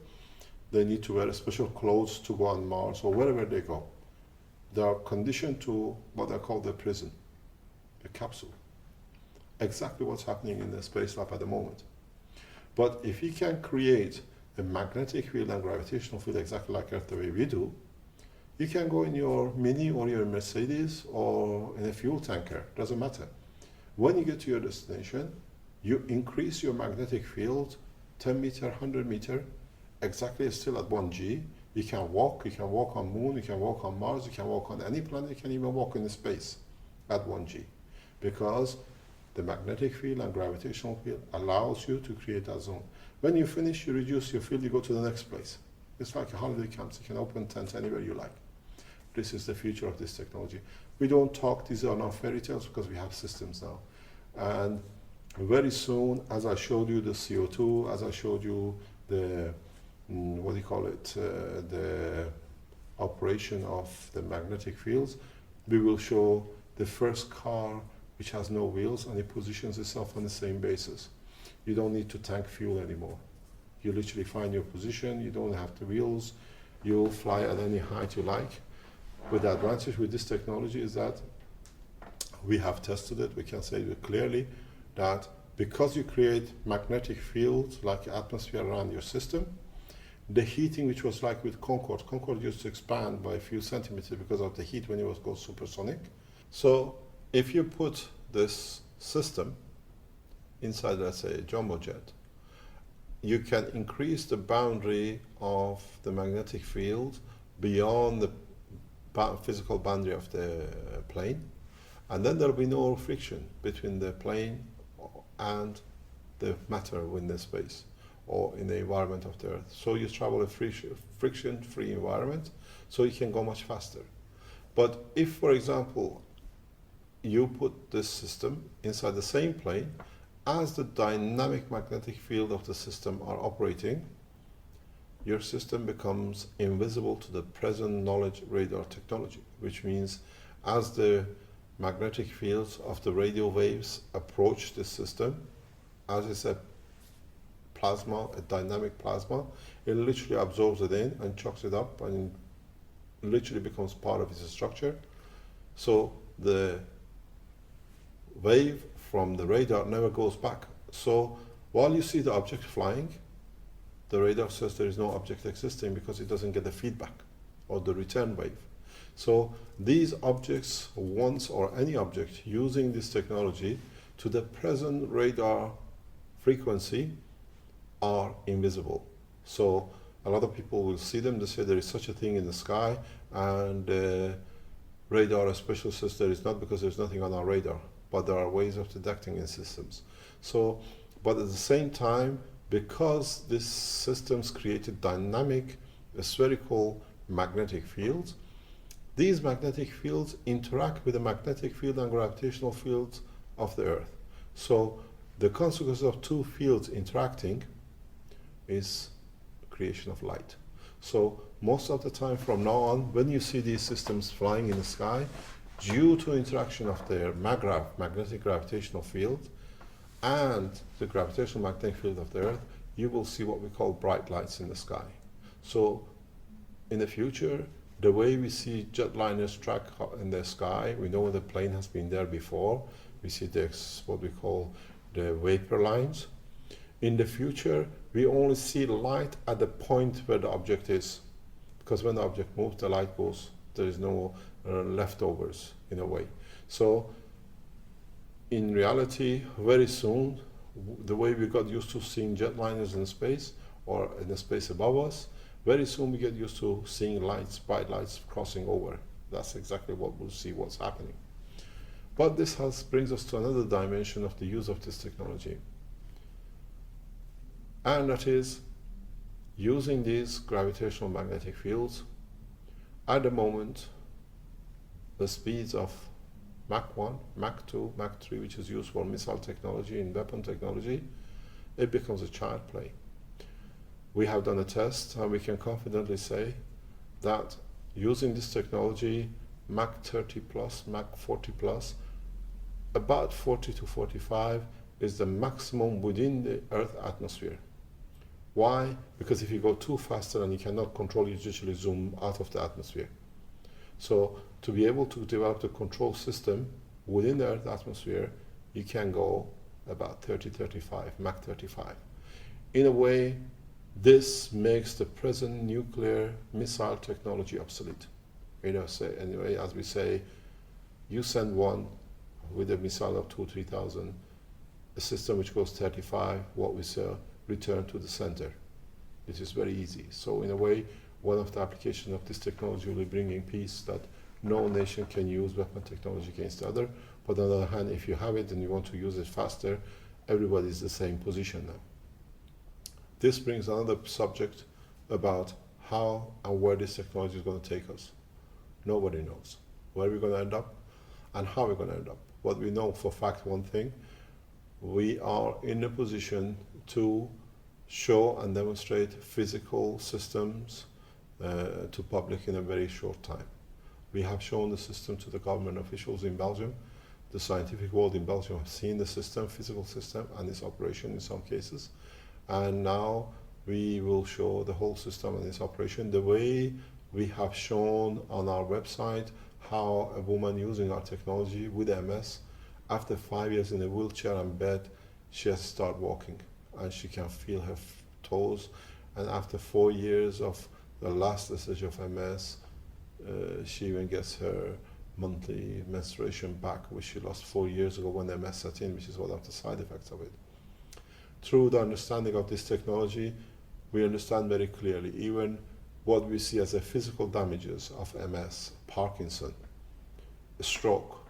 they need to wear special clothes to go on Mars or wherever they go. They are conditioned to what I call the prison, a capsule. Exactly what's happening in the space lab at the moment. But if you can create a magnetic field and gravitational field exactly like Earth the way we do, you can go in your Mini or your Mercedes or in a fuel tanker, doesn't matter. When you get to your destination, you increase your magnetic field 10 meter, 100 meter, exactly still at 1G. You can walk on Moon, you can walk on Mars, you can walk on any planet, you can even walk in space at 1G. Because the magnetic field and gravitational field allows you to create that zone. When you finish, you reduce your field, you go to the next place. It's like a holiday camp. You can open tents anywhere you like. This is the future of this technology. We don't talk, these are not fairy tales because we have systems now. And very soon, as I showed you the CO2, as I showed you the, the operation of the magnetic fields, we will show the first car which has no wheels and it positions itself on the same basis. You don't need to tank fuel anymore. You literally find your position, you don't have the wheels, you'll fly at any height you like. But the advantage with this technology is that we have tested it, we can say it clearly that because you create magnetic fields like atmosphere around your system, the heating which was like with Concorde used to expand by a few centimeters because of the heat when it was called supersonic. So if you put this system inside, let's say, a jumbo jet, you can increase the boundary of the magnetic field beyond the physical boundary of the plane, and then there will be no friction between the plane and the matter in the space or in the environment of the Earth. So you travel a friction-free environment, so you can go much faster. But if, for example, you put this system inside the same plane, as the dynamic magnetic field of the system are operating, your system becomes invisible to the present knowledge radar technology, which means as the magnetic fields of the radio waves approach this system, as it's a plasma, a dynamic plasma, it literally absorbs it in and chucks it up and literally becomes part of its structure. So the wave from the radar never goes back. So while you see the object flying, the radar says there is no object existing because it doesn't get the feedback or the return wave. So these objects, once or any object using this technology to the present radar frequency, are invisible. So a lot of people will see them, they say there is such a thing in the sky, and radar especially says there is not because there's nothing on our radar, but there are ways of detecting in systems. So, but at the same time, because these systems created dynamic spherical magnetic fields, these magnetic fields interact with the magnetic field and gravitational fields of the Earth. So the consequence of two fields interacting is creation of light. So most of the time from now on, when you see these systems flying in the sky, due to interaction of their magnetic gravitational field and the gravitational magnetic field of the Earth, you will see what we call bright lights in the sky. So in the future, the way we see jetliners track in the sky, we know the plane has been there before. We see what we call the vapor lines. In the future, we only see light at the point where the object is, because when the object moves, the light goes, there is no leftovers in a way. So in reality, very soon, the way we got used to seeing jetliners in space or in the space above us, very soon we get used to seeing lights, bright lights crossing over. That's exactly what we'll see what's happening. But this brings us to another dimension of the use of this technology. And that is using these gravitational magnetic fields. At the moment, the speeds of Mach 1, Mach 2, Mach 3, which is used for missile technology and weapon technology, it becomes a child play. We have done a test and we can confidently say that using this technology, Mach 30 plus, Mach 40 plus, about 40 to 45 is the maximum within the Earth atmosphere. Why? Because if you go too faster and you cannot control, you usually zoom out of the atmosphere. So to be able to develop the control system within the Earth atmosphere, you can go about 30, 35, Mach 35. In a way, this makes the present nuclear missile technology obsolete. Anyway, as we say, you send one with a missile of 2,000-3,000, a system which goes 35, what we say, return to the center. It is very easy. So in a way, one of the applications of this technology will be bringing peace, that no nation can use weapon technology against the other. But on the other hand, if you have it and you want to use it faster, everybody is in the same position now. This brings another subject about how and where this technology is going to take us. Nobody knows where we're going to end up and how we're going to end up. What we know for fact, one thing, we are in a position to show and demonstrate physical systems to public in a very short time. We have shown the system to the government officials in Belgium. The scientific world in Belgium have seen the system, physical system, and its operation in some cases. And now we will show the whole system and its operation the way we have shown on our website how a woman using our technology with MS, after 5 years in a wheelchair and bed, she has started walking and she can feel her toes. And after 4 years of the last stage of MS, she even gets her monthly menstruation back, which she lost 4 years ago when MS set in, which is one of the side effects of it. Through the understanding of this technology, we understand very clearly even what we see as the physical damages of MS, Parkinson, stroke,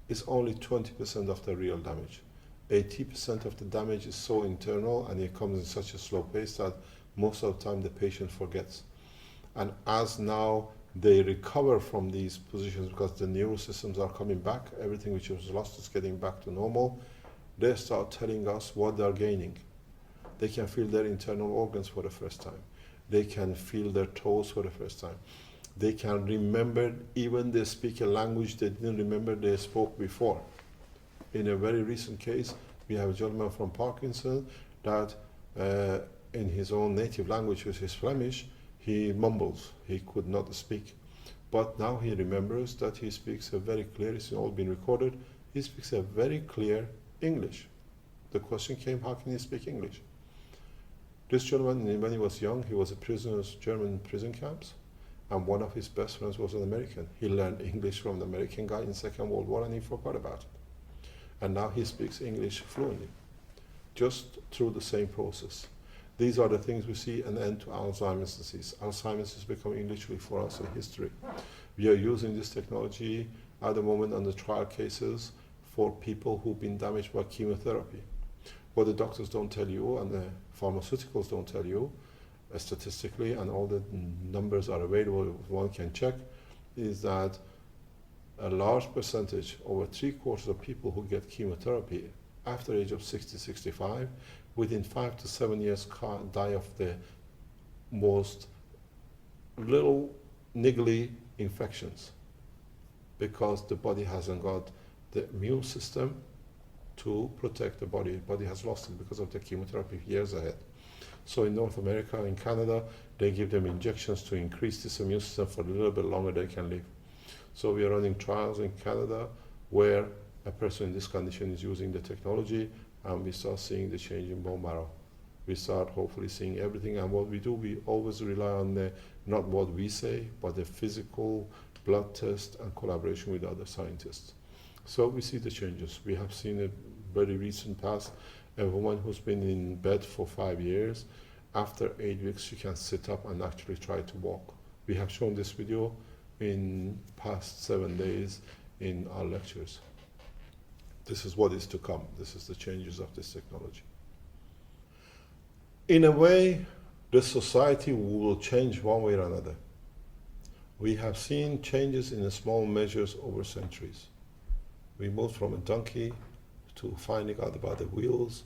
is only 20% of the real damage. 80% of the damage is so internal and it comes in such a slow pace that most of the time the patient forgets. And as now they recover from these positions because the neural systems are coming back, everything which was lost is getting back to normal, they start telling us what they're gaining. They can feel their internal organs for the first time. They can feel their toes for the first time. They can remember, even they speak a language they didn't remember they spoke before. In a very recent case, we have a gentleman from Parkinson that in his own native language, which is Flemish, he mumbles, he could not speak. But now he remembers that he speaks a very clear, it's all been recorded, he speaks a very clear English. The question came, how can he speak English? This gentleman, when he was young, he was a prisoner in German prison camps, and one of his best friends was an American. He learned English from the American guy in the Second World War and he forgot about it. And now he speaks English fluently, just through the same process. These are the things we see an end to Alzheimer's disease. Alzheimer's is becoming literally for us a history. We are using this technology at the moment on the trial cases for people who've been damaged by chemotherapy. What the doctors don't tell you and the pharmaceuticals don't tell you, statistically, and all the numbers are available, one can check, is that a large percentage, over 3/4 of people who get chemotherapy after the age of 60, 65, within 5 to 7 years die of the most little niggly infections because the body hasn't got the immune system to protect the body. The body has lost it because of the chemotherapy years ahead. So in North America, in Canada, they give them injections to increase this immune system for a little bit longer they can live. So we are running trials in Canada where a person in this condition is using the technology and we start seeing the change in bone marrow. we start hopefully seeing everything. And what we do, we always rely on not what we say, but the physical blood test and collaboration with other scientists. So we see the changes. We have seen a very recent past, a woman who's been in bed for 5 years, after 8 weeks she can sit up and actually try to walk. We have shown this video in past 7 days in our lectures. This is what is to come. This is the changes of this technology. In a way, the society will change one way or another. We have seen changes in small measures over centuries. We moved from a donkey to finding out about the wheels.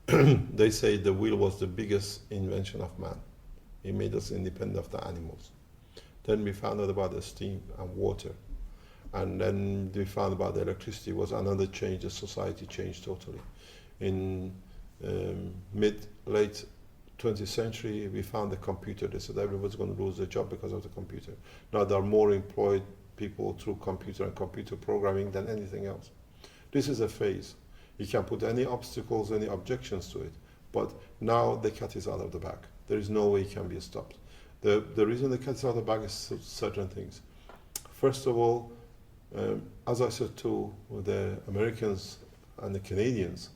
They say the wheel was the biggest invention of man. It made us independent of the animals. Then we found out about the steam and water. And then we found about the electricity was another change. The society changed totally. In late 20th century, we found the computer. They said everyone's going to lose their job because of the computer. Now there are more employed people through computer and computer programming than anything else. This is a phase. You can put any obstacles, any objections to it, but now the cat is out of the bag. There is no way it can be stopped. The reason the cat is out of the bag is certain things. First of all, as I said to the Americans and the Canadians,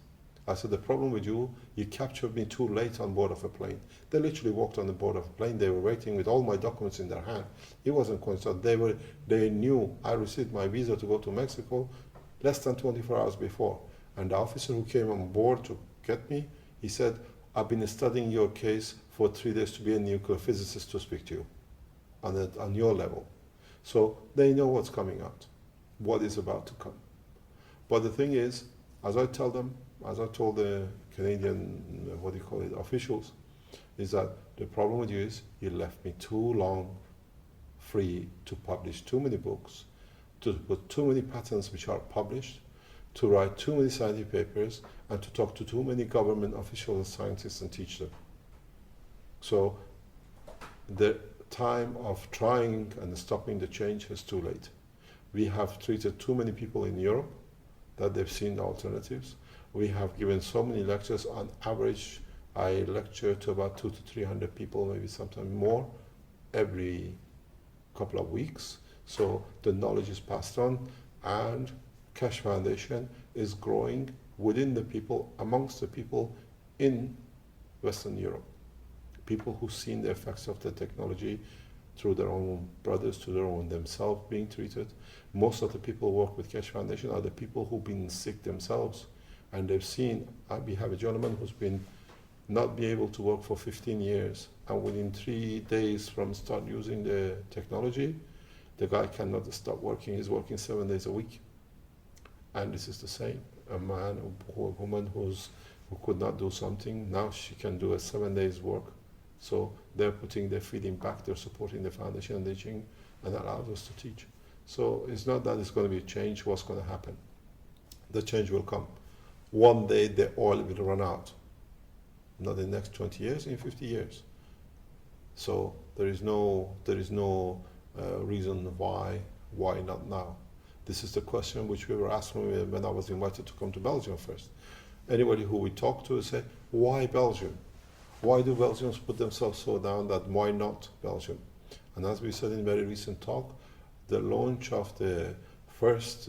I said, the problem with you, you captured me too late on board of a plane. They literally walked on the board of a plane. They were waiting with all my documents in their hand. It wasn't coincidental. They knew I received my visa to go to Mexico less than 24 hours before. And the officer who came on board to get me, he said, I've been studying your case for 3 days to be a nuclear physicist to speak to you on your level. So they know what's coming out, what is about to come. But the thing is, as I told the Canadian, officials, is that the problem with you is you left me too long free to publish too many books, to put too many patents which are published, to write too many scientific papers, and to talk to too many government officials and scientists and teach them. So the time of trying and stopping the change is too late. We have treated too many people in Europe that they've seen the alternatives. We have given so many lectures. On average, I lecture to about 200 to 300 people, maybe sometimes more, every couple of weeks. So the knowledge is passed on, and Keshe Foundation is growing within the people, amongst the people in Western Europe. People who've seen the effects of the technology through their own brothers, to their own themselves being treated. Most of the people who work with Keshe Foundation are the people who've been sick themselves, and they've seen, we have a gentleman who's been not be able to work for 15 years, and within 3 days from start using the technology, the guy cannot stop working. He's working 7 days a week. And this is the same. A man or a woman who could not do something, now she can do a 7 days work. So they're feeding back, they're supporting the foundation and teaching, and allows us to teach. So it's not that it's going to be a change. What's going to happen? The change will come. One day the oil will run out. Not in the next 20 years, in 50 years. So there is no reason why not now. This is the question which we were asking when I was invited to come to Belgium first. Anybody who we talk to say, why Belgium? Why do Belgians put themselves so down that why not Belgium? And as we said in a very recent talk, the launch of the first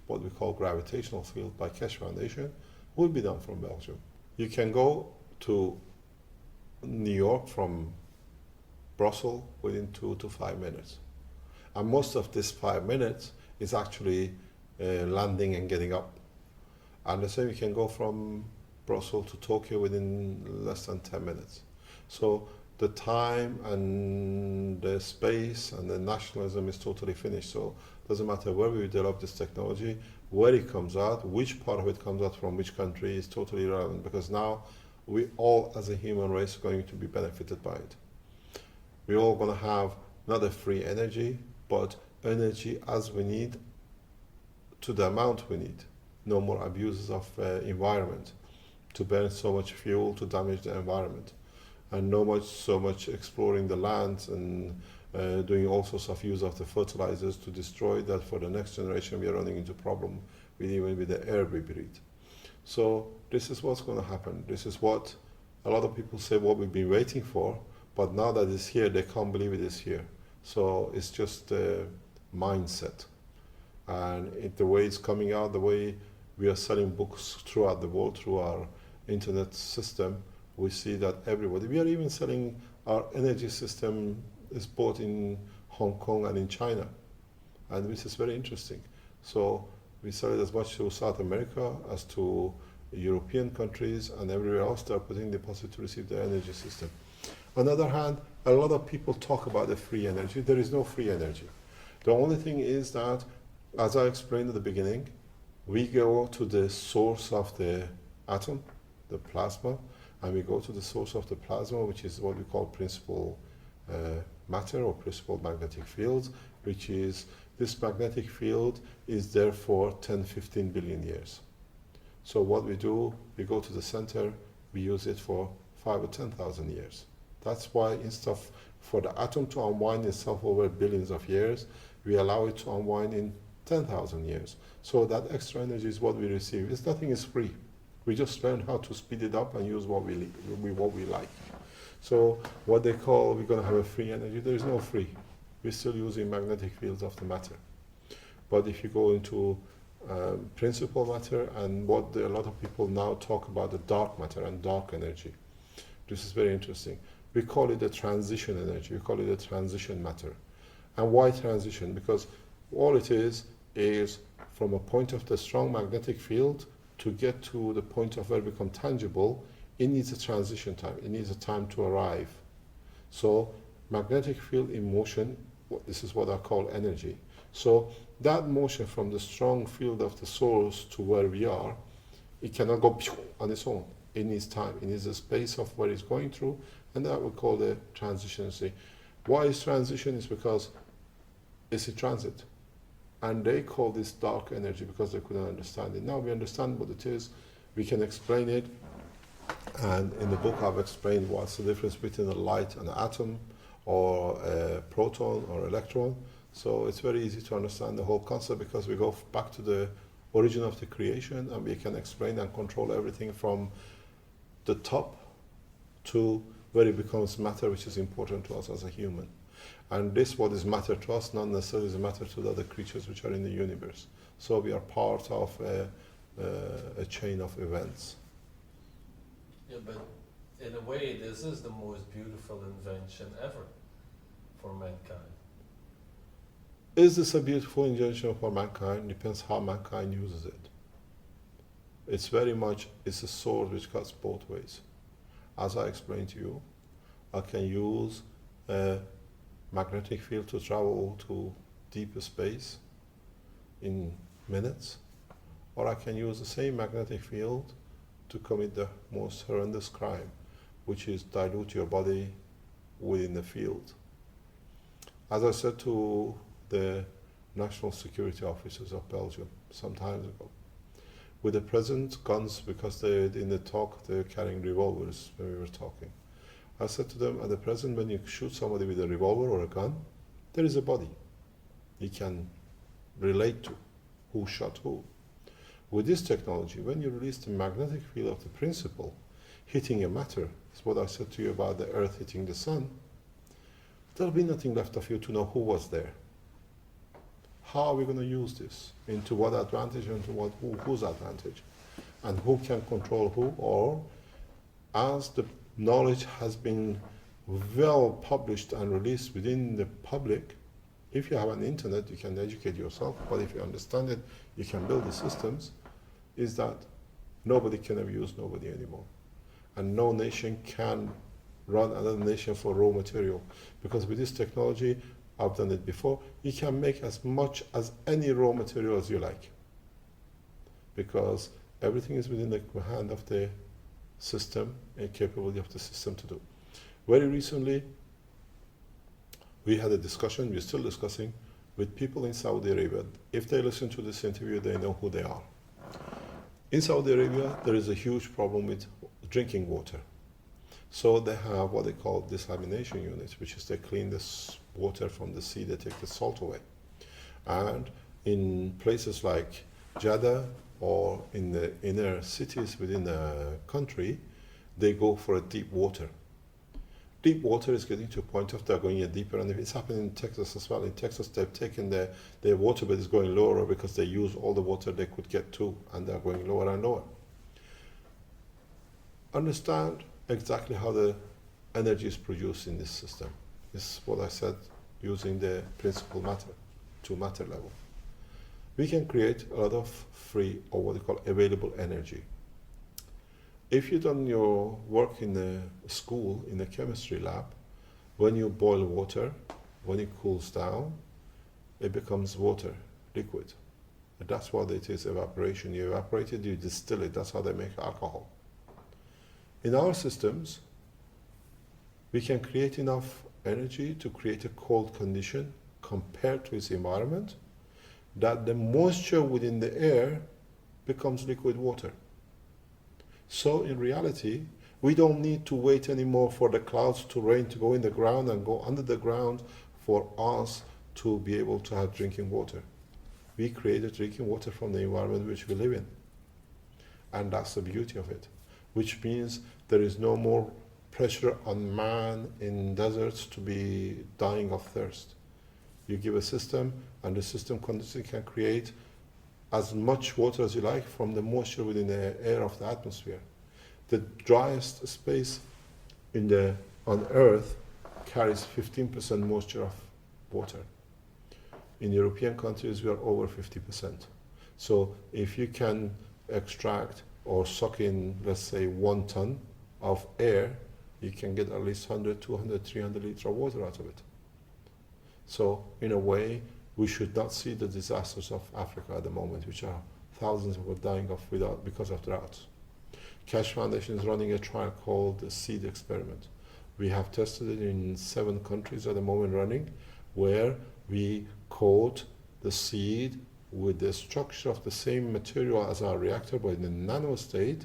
what we call gravitational field by Keshe Foundation will be done from Belgium. You can go to New York from Brussels within 2 to 5 minutes. And most of this 5 minutes is actually landing and getting up. And the same, you can go from Brussels to Tokyo within less than 10 minutes. So the time and the space and the nationalism is totally finished. So it doesn't matter where we develop this technology, where it comes out, which part of it comes out from which country is totally irrelevant, because now we all as a human race are going to be benefited by it. We're all going to have not a free energy, but energy as we need, to the amount we need. No more abuses of environment, to burn so much fuel to damage the environment, and so much exploring the land and doing all sorts of use of the fertilizers to destroy that. For the next generation we are running into problem with even with the air we breathe. So this is what's going to happen. This is what a lot of people say what we've been waiting for, but now that it's here, they can't believe it is here. So it's just a mindset. And the way it's coming out, the way we are selling books throughout the world, through our internet system, we see that everybody, we are even selling our energy system is bought in Hong Kong and in China. And this is very interesting. So we sell it as much to South America as to European countries and everywhere else. They are putting deposit to receive the energy system. On the other hand, a lot of people talk about the free energy. There is no free energy. The only thing is that, as I explained at the beginning, we go to the source of the atom, the plasma, and we go to the source of the plasma, which is what we call principal matter or principal magnetic fields, which is this magnetic field is there for 10, 15 billion years. So what we do, we go to the center, we use it for 5 or 10,000 years. That's why instead of for the atom to unwind itself over billions of years, we allow it to unwind in 10,000 years. So that extra energy is what we receive. Nothing is free. We just learn how to speed it up and use what we like. So what they call, we're going to have a free energy, there is no free. We're still using magnetic fields of the matter. But if you go into principal matter and what a lot of people now talk about, the dark matter and dark energy, this is very interesting. We call it the transition energy, we call it the transition matter. And why transition? Because all it is from a point of the strong magnetic field to get to the point of where we become tangible, it needs a transition time, it needs a time to arrive. So magnetic field in motion, this is what I call energy. So that motion from the strong field of the source to where we are, it cannot go on its own. It needs time, it needs a space of where it's going through, and that we call the transition. Why is transition? Is because it's a transit. And they call this dark energy because they couldn't understand it. Now we understand what it is, we can explain it, and in the book I've explained what's the difference between a light and an atom, or a proton or electron. So it's very easy to understand the whole concept because we go back to the origin of the creation and we can explain and control everything from the top to where it becomes matter, which is important to us as a human. And this, what is matter to us, not necessarily is matter to the other creatures which are in the universe. So we are part of a chain of events. Yeah, but in a way, this is the most beautiful invention ever for mankind. Is this a beautiful invention for mankind? Depends how mankind uses it. It's very much, it's a sword which cuts both ways. As I explained to you, I can use a magnetic field to travel to deeper space in minutes, or I can use the same magnetic field to commit the most horrendous crime, which is dilute your body within the field. As I said to the national security officers of Belgium some time ago, with the present guns, because in the talk they're carrying revolvers when we were talking, I said to them, at the present, when you shoot somebody with a revolver or a gun, there is a body. You can relate to who shot who. With this technology, when you release the magnetic field of the principle hitting a matter, is what I said to you about the earth hitting the sun, there'll be nothing left of you to know who was there. How are we going to use this? Into what advantage and to whose advantage? And who can control who? Or, as the knowledge has been well published and released within the public, if you have an internet, you can educate yourself, but if you understand it, you can build the systems, is that nobody can abuse nobody anymore. And no nation can run another nation for raw material. Because with this technology, I've done it before, you can make as much as any raw material as you like. Because everything is within the hand of the system and capability of the system to do. Very recently, we had a discussion, we're still discussing, with people in Saudi Arabia. If they listen to this interview, they know who they are. In Saudi Arabia, there is a huge problem with drinking water. So they have what they call desalination units, which is they clean this water from the sea, they take the salt away. And in places like Jeddah or in the inner cities within a country, they go for a deep water. Deep water is getting to a point of they're going in deeper, and it's happening in Texas as well. In Texas, they've taken their water bed is going lower because they use all the water they could get to, and they're going lower and lower. Understand exactly how the energy is produced in this system. This is what I said, using the principal matter to matter level. We can create a lot of free, or what they call available energy. If you've done your work in a school, in a chemistry lab, when you boil water, when it cools down, it becomes water, liquid. And that's what it is, evaporation. You evaporate it, you distill it. That's how they make alcohol. In our systems, we can create enough energy to create a cold condition compared to its environment, that the moisture within the air becomes liquid water. So in reality, we don't need to wait anymore for the clouds to rain to go in the ground and go under the ground for us to be able to have drinking water. We created drinking water from the environment which we live in. And that's the beauty of it, which means there is no more pressure on man in deserts to be dying of thirst. You give a system, and the system continuously can create as much water as you like from the moisture within the air of the atmosphere. The driest space on Earth carries 15% moisture of water. In European countries, we are over 50%. So if you can extract or suck in, let's say, 1 ton of air, you can get at least 100, 200, 300 liters of water out of it. So in a way, we should not see the disasters of Africa at the moment, which are thousands of people dying because of droughts. Keshe Foundation is running a trial called the Seed Experiment. We have tested it in 7 countries at the moment running, where we coat the seed with the structure of the same material as our reactor, but in a nano state,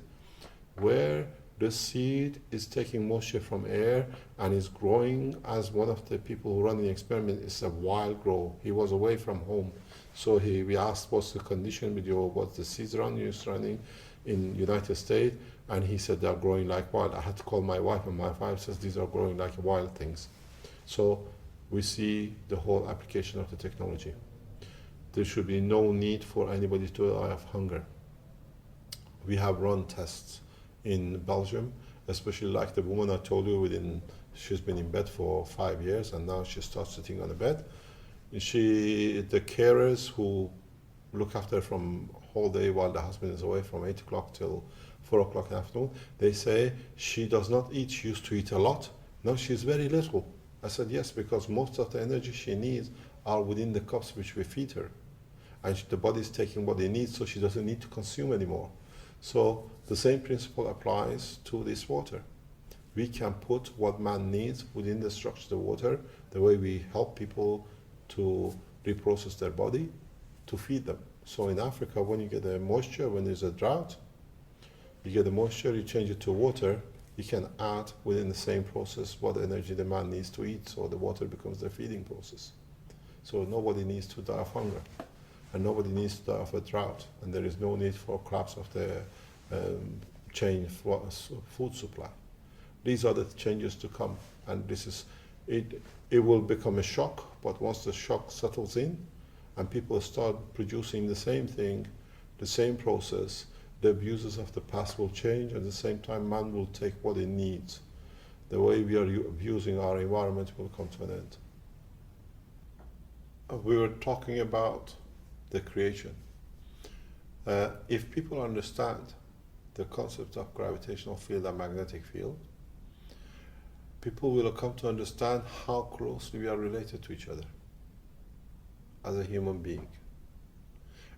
where the seed is taking moisture from air and is growing. As one of the people who run the experiment is a wild grow. He was away from home. So we asked, what's the condition with what's the seeds running in United States? And he said, they're growing like wild. I had to call my wife, and my wife says, these are growing like wild things. So we see the whole application of the technology. There should be no need for anybody to die of hunger. We have run tests in Belgium, especially like the woman I told you, she's been in bed for 5 years, and now she starts sitting on the bed. The carers who look after her from whole day while the husband is away from 8 o'clock till 4 o'clock in the afternoon, they say she does not eat. She used to eat a lot. Now she's very little. I said, yes, because most of the energy she needs are within the cups which we feed her. And the body is taking what it needs, so she doesn't need to consume anymore. So the same principle applies to this water. We can put what man needs within the structure of the water, the way we help people to reprocess their body, to feed them. So in Africa, when you get the moisture, when there's a drought, you get the moisture, you change it to water, you can add within the same process what energy the man needs to eat, so the water becomes the feeding process. So nobody needs to die of hunger, and nobody needs to die of a drought, and there is no need for collapse of the chain food supply. These are the changes to come, and this is it. It will become a shock, but once the shock settles in, and people start producing the same thing, the same process, the abuses of the past will change. At the same time, man will take what he needs. The way we are abusing our environment will come to an end. We were talking about the creation. If people understand the concept of gravitational field and magnetic field, people will come to understand how closely we are related to each other as a human being,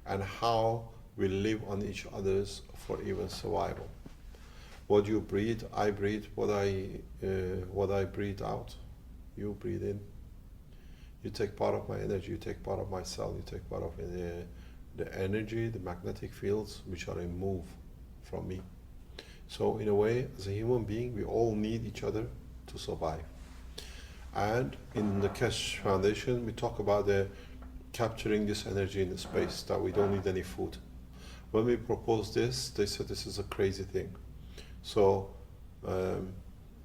and how we live on each other's for even survival. What you breathe, I breathe. What I breathe out, you breathe in. You take part of my energy, you take part of my cell, you take part of the energy, the magnetic fields which are in move from me. So in a way, as a human being, we all need each other to survive. And in the Keshe Foundation, we talk about capturing this energy in the space, that we don't need any food. when we proposed this, they said this is a crazy thing. So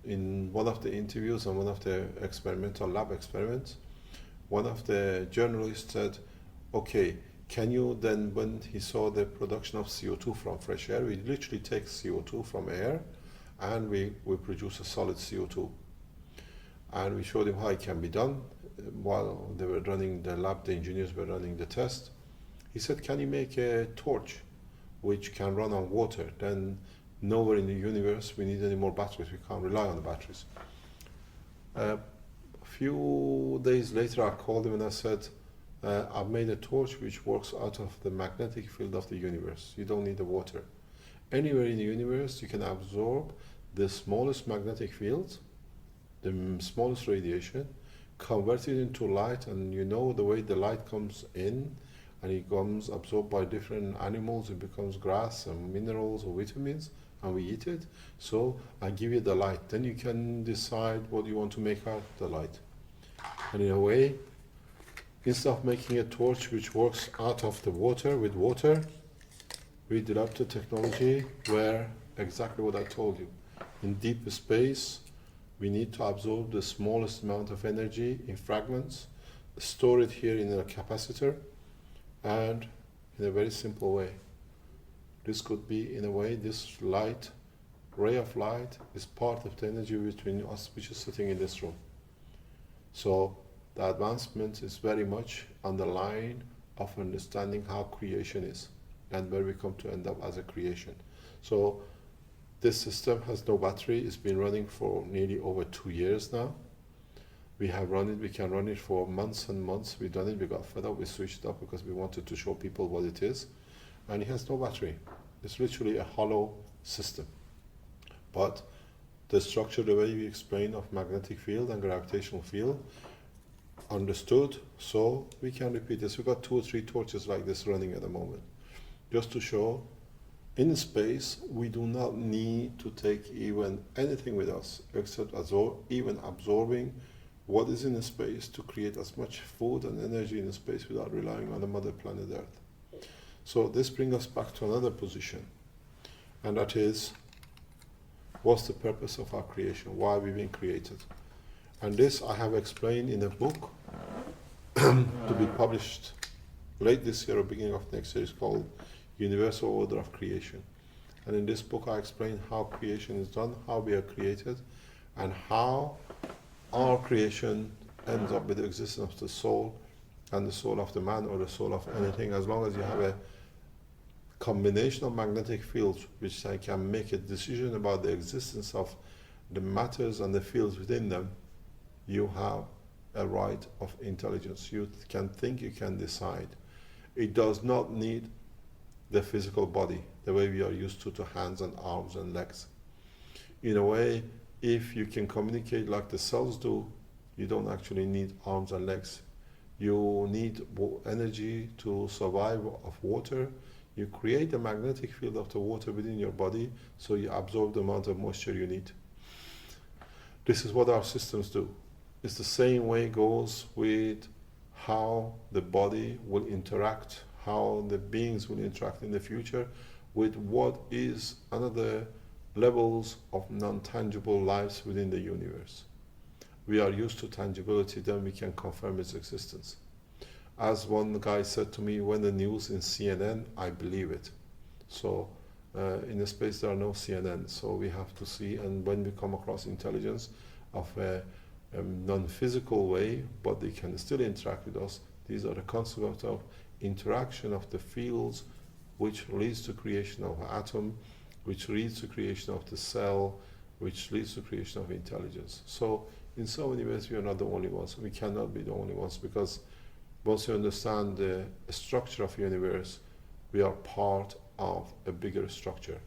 in one of the interviews and one of the experimental lab experiments, one of the journalists said, okay, can you then, when he saw the production of CO2 from fresh air, we literally take CO2 from air and we produce a solid CO2. And we showed him how it can be done. While they were running the lab, the engineers were running the test. He said, can you make a torch which can run on water? Then nowhere in the universe we need any more batteries. We can't rely on the batteries. A few days later, I called him and I said, I've made a torch which works out of the magnetic field of the universe. You don't need the water. Anywhere in the universe, you can absorb the smallest magnetic field, the smallest radiation, convert it into light, and you know the way the light comes in and it comes absorbed by different animals, it becomes grass and minerals or vitamins, and we eat it. So I give you the light. Then you can decide what you want to make out of the light. And in a way, instead of making a torch which works out of the water with water, we developed a technology where exactly what I told you. In deep space, we need to absorb the smallest amount of energy in fragments, store it here in a capacitor, and in a very simple way. This could be, in a way, this light, ray of light, is part of the energy between us which is sitting in this room. So the advancement is very much on the line of understanding how creation is and where we come to end up as a creation. So this system has no battery. It's been running for nearly over 2 years now. We have run it, we can run it for months and months. We've done it, we got fed up, we switched it up because we wanted to show people what it is. And it has no battery. It's literally a hollow system. But the structure, the way we explain of magnetic field and gravitational field, understood, so we can repeat this. We've got 2 or 3 torches like this running at the moment, just to show in space we do not need to take even anything with us except even absorbing what is in space to create as much food and energy in space without relying on the mother planet Earth. So this brings us back to another position, and that is, what's the purpose of our creation? Why are we being created? And this I have explained in a book to be published late this year or beginning of next year. It's called Universal Order of Creation. And in this book I explain how creation is done, how we are created, and how our creation ends up with the existence of the soul and the soul of the man or the soul of anything. As long as you have a combination of magnetic fields which can make a decision about the existence of the matters and the fields within them, you have a right of intelligence. You can think, you can decide. It does not need the physical body, the way we are used to hands and arms and legs. In a way, if you can communicate like the cells do, you don't actually need arms and legs. You need energy to survive of water. You create a magnetic field of the water within your body, so you absorb the amount of moisture you need. This is what our systems do. It's the same way it goes with how the body will interact, how the beings will interact in the future with what is another levels of non-tangible lives within the universe. We are used to tangibility, then we can confirm its existence. As one guy said to me, when the news in CNN, I believe it. So in the space there are no CNN, so we have to see, and when we come across intelligence of a non-physical way, but they can still interact with us, these are the concepts of interaction of the fields which leads to creation of an atom, which leads to creation of the cell, which leads to creation of intelligence. So in so many ways we are not the only ones. We cannot be the only ones, because once you understand the structure of the universe, we are part of a bigger structure.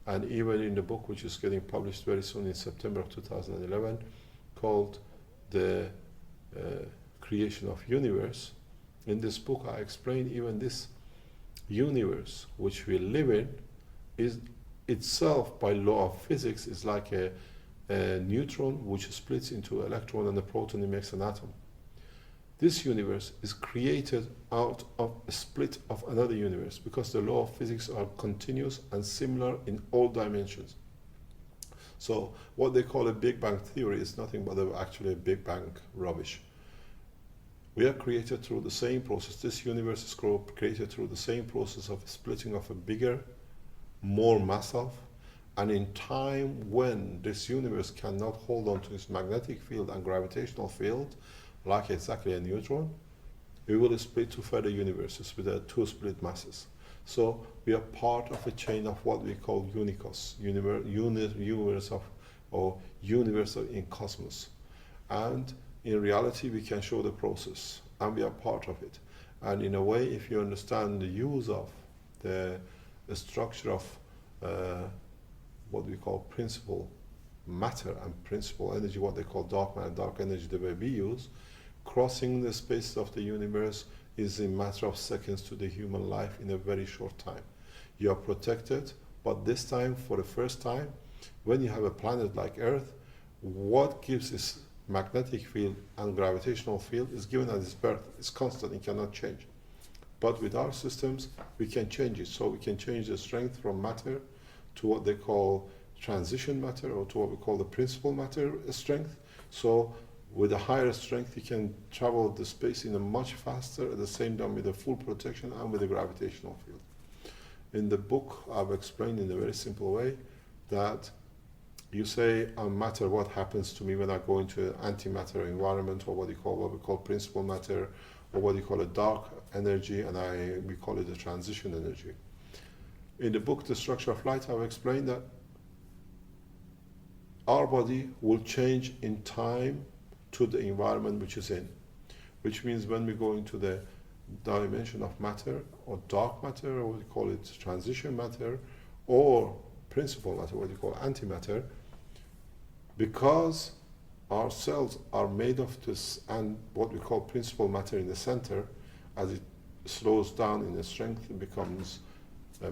And even in the book which is getting published very soon in September of 2011, called The Creation of Universe, in this book I explain even this universe which we live in is itself, by law of physics, is like a neutron which splits into electron and a proton, it makes an atom. This universe is created out of a split of another universe because the law of physics are continuous and similar in all dimensions. So what they call a Big Bang theory is nothing but actually a Big Bang rubbish. We are created through the same process. This universe is created through the same process of splitting of a bigger, more massive, and in time when this universe cannot hold on to its magnetic field and gravitational field, like exactly a neutron, we will split to further universes with two split masses. So we are part of a chain of what we call unicos, universe of, or universal in cosmos. And in reality, we can show the process, and we are part of it. And in a way, if you understand the use of the structure of what we call principal matter and principal energy, what they call dark matter, dark energy, the way we use, crossing the space of the universe is a matter of seconds to the human life in a very short time. You are protected, but this time, for the first time, when you have a planet like Earth, what gives its magnetic field and gravitational field is given at its birth. It's constant, it cannot change. But with our systems, we can change it. So we can change the strength from matter to what they call transition matter, or to what we call the principal matter strength. So with a higher strength, you can travel the space in a much faster, at the same time with a full protection and with a gravitational field. In the book, I've explained in a very simple way that you say, matter, what happens to me when I go into an antimatter environment, or what we call principal matter, or what you call a dark energy, and we call it a transition energy. In the book, The Structure of Light, I've explained that our body will change in time to the environment which is in, which means when we go into the dimension of matter, or dark matter, or what we call it transition matter, or principal matter, what you call antimatter, because our cells are made of this, and what we call principal matter in the center, as it slows down in the strength, it becomes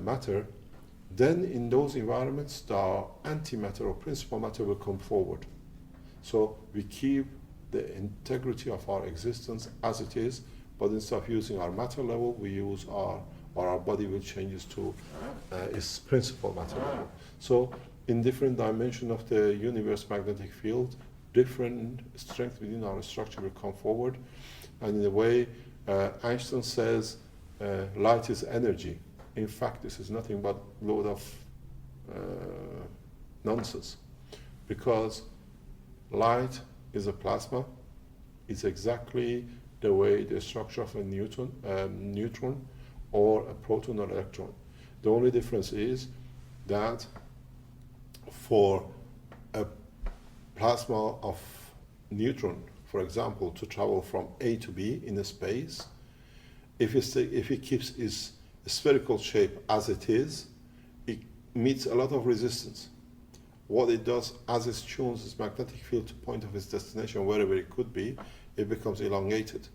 matter, then in those environments, the antimatter or principal matter will come forward. So we keep the integrity of our existence as it is, but instead of using our matter level, we use our body will change to its principal matter level. So in different dimensions of the universe magnetic field, different strength within our structure will come forward. And in a way, Einstein says light is energy. In fact, this is nothing but load of nonsense, because light is a plasma. It's exactly the way the structure of a neutron or a proton or electron. The only difference is that for a plasma of neutron, for example, to travel from A to B in a space, if it keeps its spherical shape as it is, it meets a lot of resistance. What it does, as it tunes its magnetic field to point of its destination, wherever it could be, it becomes elongated.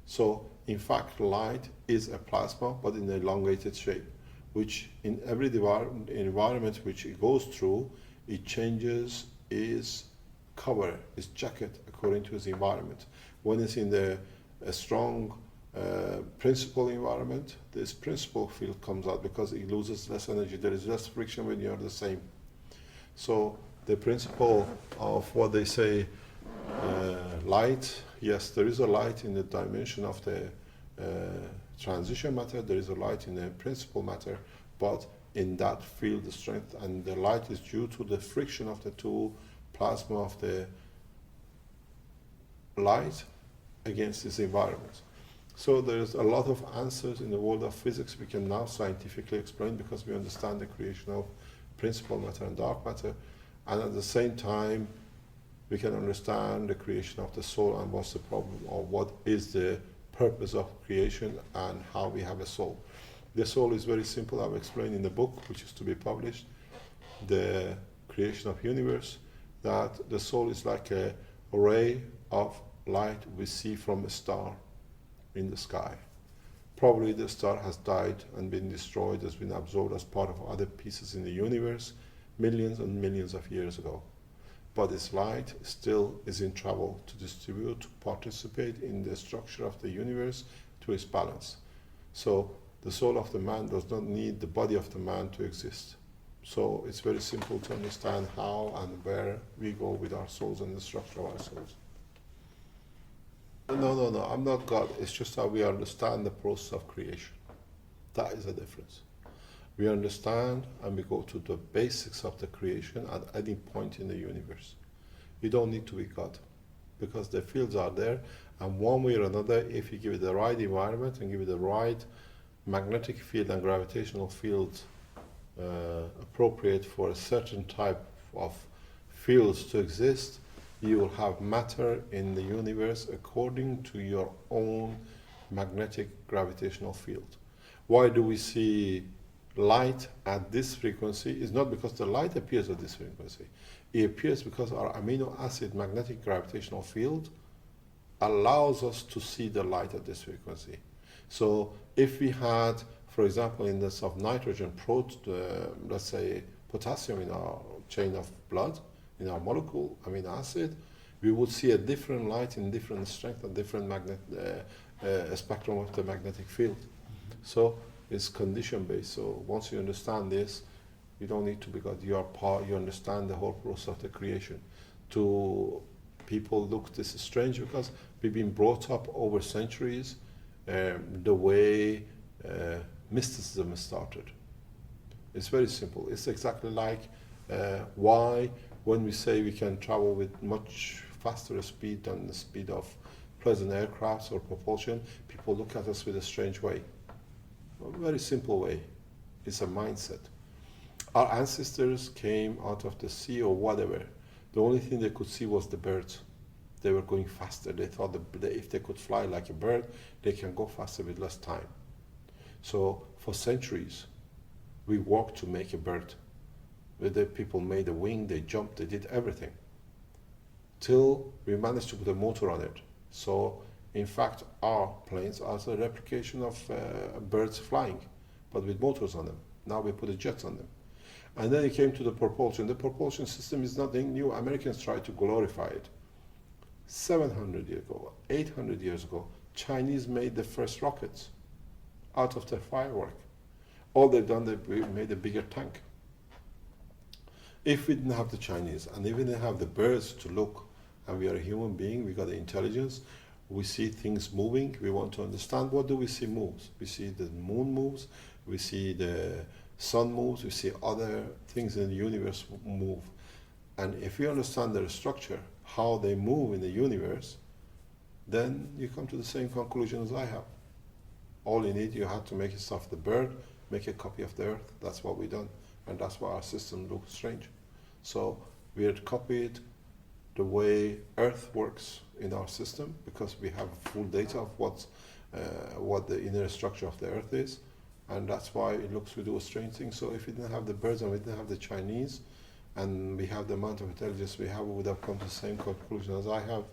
So, in fact, light is a plasma, but in an elongated shape, which in every environment which it goes through, it changes its cover, its jacket, according to its environment. When it's in a strong principal environment, this principal field comes out because it loses less energy. There is less friction when you are the same. So the principle of what they say, light, yes, there is a light in the dimension of the transition matter, there is a light in the principal matter, but in that field the strength and the light is due to the friction of the two plasma of the light against this environment. So there's a lot of answers in the world of physics we can now scientifically explain, because we understand the creation of principal matter and dark matter, and at the same time we can understand the creation of the soul and what's the problem, or what is the purpose of creation and how we have a soul. The soul is very simple. I've explained in the book, which is to be published, the creation of universe, that the soul is like a ray of light we see from a star in the sky. Probably the star has died and been destroyed, has been absorbed as part of other pieces in the universe millions and millions of years ago. but its light still is in trouble to distribute, to participate in the structure of the universe to its balance. So the soul of the man does not need the body of the man to exist. So it's very simple to understand how and where we go with our souls and the structure of our souls. No, I'm not God. It's just how we understand the process of creation. That is the difference. We understand and we go to the basics of the creation at any point in the universe. You don't need to be God, because the fields are there, and one way or another, if you give it the right environment and give it the right magnetic field and gravitational field appropriate for a certain type of fields to exist, you will have matter in the universe according to your own magnetic gravitational field. Why do we see light at this frequency? It's not because the light appears at this frequency. It appears because our amino acid magnetic gravitational field allows us to see the light at this frequency. So if we had, for example, in the of nitrogen, let's say potassium in our chain of blood, in our molecule amino acid, we would see a different light in different strength and different spectrum of the magnetic field. So it's condition based. So once you understand this, you don't need to, because you are part, you understand the whole process of the creation. To people look, this is strange because we've been brought up over centuries the way mysticism started. It's very simple. It's exactly like why when we say we can travel with much faster speed than the speed of present aircrafts or propulsion, people look at us with a strange way. A very simple way. It's a mindset. Our ancestors came out of the sea or whatever. The only thing they could see was the birds. They were going faster. They thought that if they could fly like a bird, they can go faster with less time. So for centuries, we worked to make a bird. The people made a wing, they jumped, they did everything. Till we managed to put a motor on it. So in fact, our planes are a replication of birds flying, but with motors on them. Now we put a jets on them. And then it came to the propulsion. The propulsion system is nothing new. Americans tried to glorify it. 700 years ago, 800 years ago, Chinese made the first rockets out of their firework. All they've done, they made a bigger tank. If we didn't have the Chinese, and if we didn't have the birds to look, and we are a human being, we got the intelligence, we see things moving, we want to understand what do we see moves. We see the moon moves, we see the sun moves, we see other things in the universe move. And if we understand their structure, how they move in the universe, then you come to the same conclusion as I have. All you need, you have to make yourself the bird, make a copy of the earth. That's what we've done. And that's why our system looks strange. So we had copied the way earth works in our system, because we have full data of what the inner structure of the earth is. And that's why it looks, we do a strange thing. So if we didn't have the birds and we didn't have the Chinese, and we have the amount of intelligence we have, we would have come to the same conclusion as I have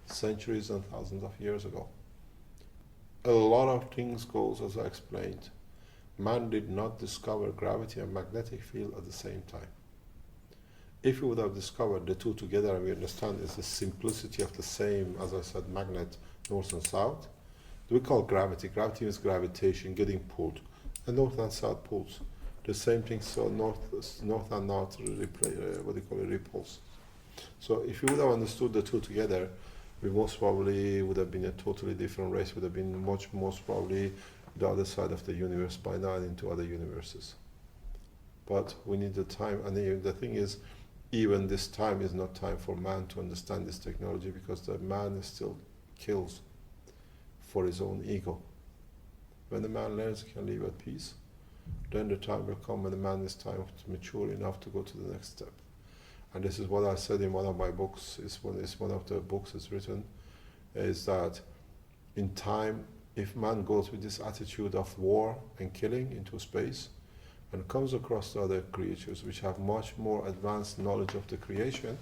centuries and thousands of years ago. A lot of things goes as I explained. Man did not discover gravity and magnetic field at the same time. If we would have discovered the two together, and we understand it's the simplicity of the same, as I said, magnet, north and south, we call gravity. Gravity is gravitation, getting pulled. And north and south pulls. The same thing, so north and north repulse. So if you would have understood the two together, we most probably would have been a totally different race, would have been most probably the other side of the universe by now and into other universes. But we need the time, and the thing is, even this time is not time for man to understand this technology, because the man still kills for his own ego. When the man learns he can live at peace, then the time will come when the man is time to mature enough to go to the next step. And this is what I said in one of my books, it's one of the books it's written, is that in time, if man goes with this attitude of war and killing into space, and comes across the other creatures which have much more advanced knowledge of the creation,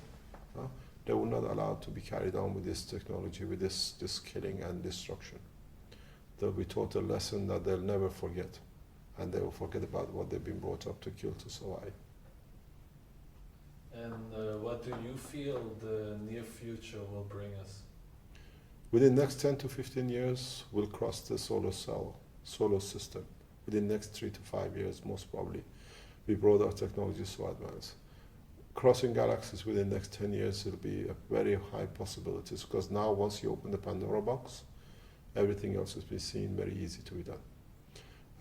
they will not allow it to be carried on with this technology, with this killing and destruction. They'll be taught a lesson that they'll never forget, and they will forget about what they've been brought up to kill, to survive. And what do you feel the near future will bring us? Within the next 10 to 15 years, we'll cross the solar system. Within the next 3 to 5 years, most probably. We brought our technology so advanced. Crossing galaxies within the next 10 years will be a very high possibility, because now once you open the Pandora box, everything else has been seen very easy to be done.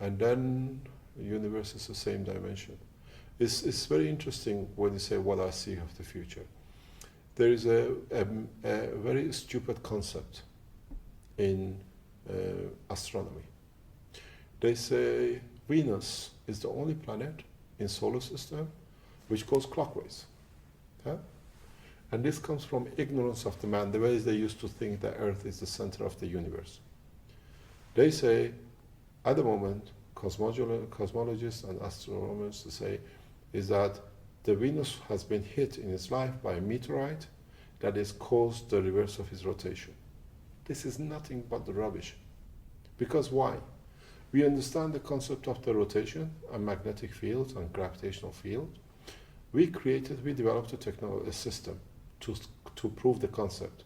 And then the universe is the same dimension. It's very interesting when you say what I see of the future. There is a very stupid concept in astronomy. They say Venus is the only planet in solar system which goes clockwise. Huh? And this comes from ignorance of the man, the ways they used to think that Earth is the center of the universe. They say, at the moment, cosmologists and astronomers say, is that the Venus has been hit in its life by a meteorite that has caused the reverse of its rotation. This is nothing but the rubbish. Because why? We understand the concept of the rotation and magnetic field and gravitational field. We developed a system to prove the concept.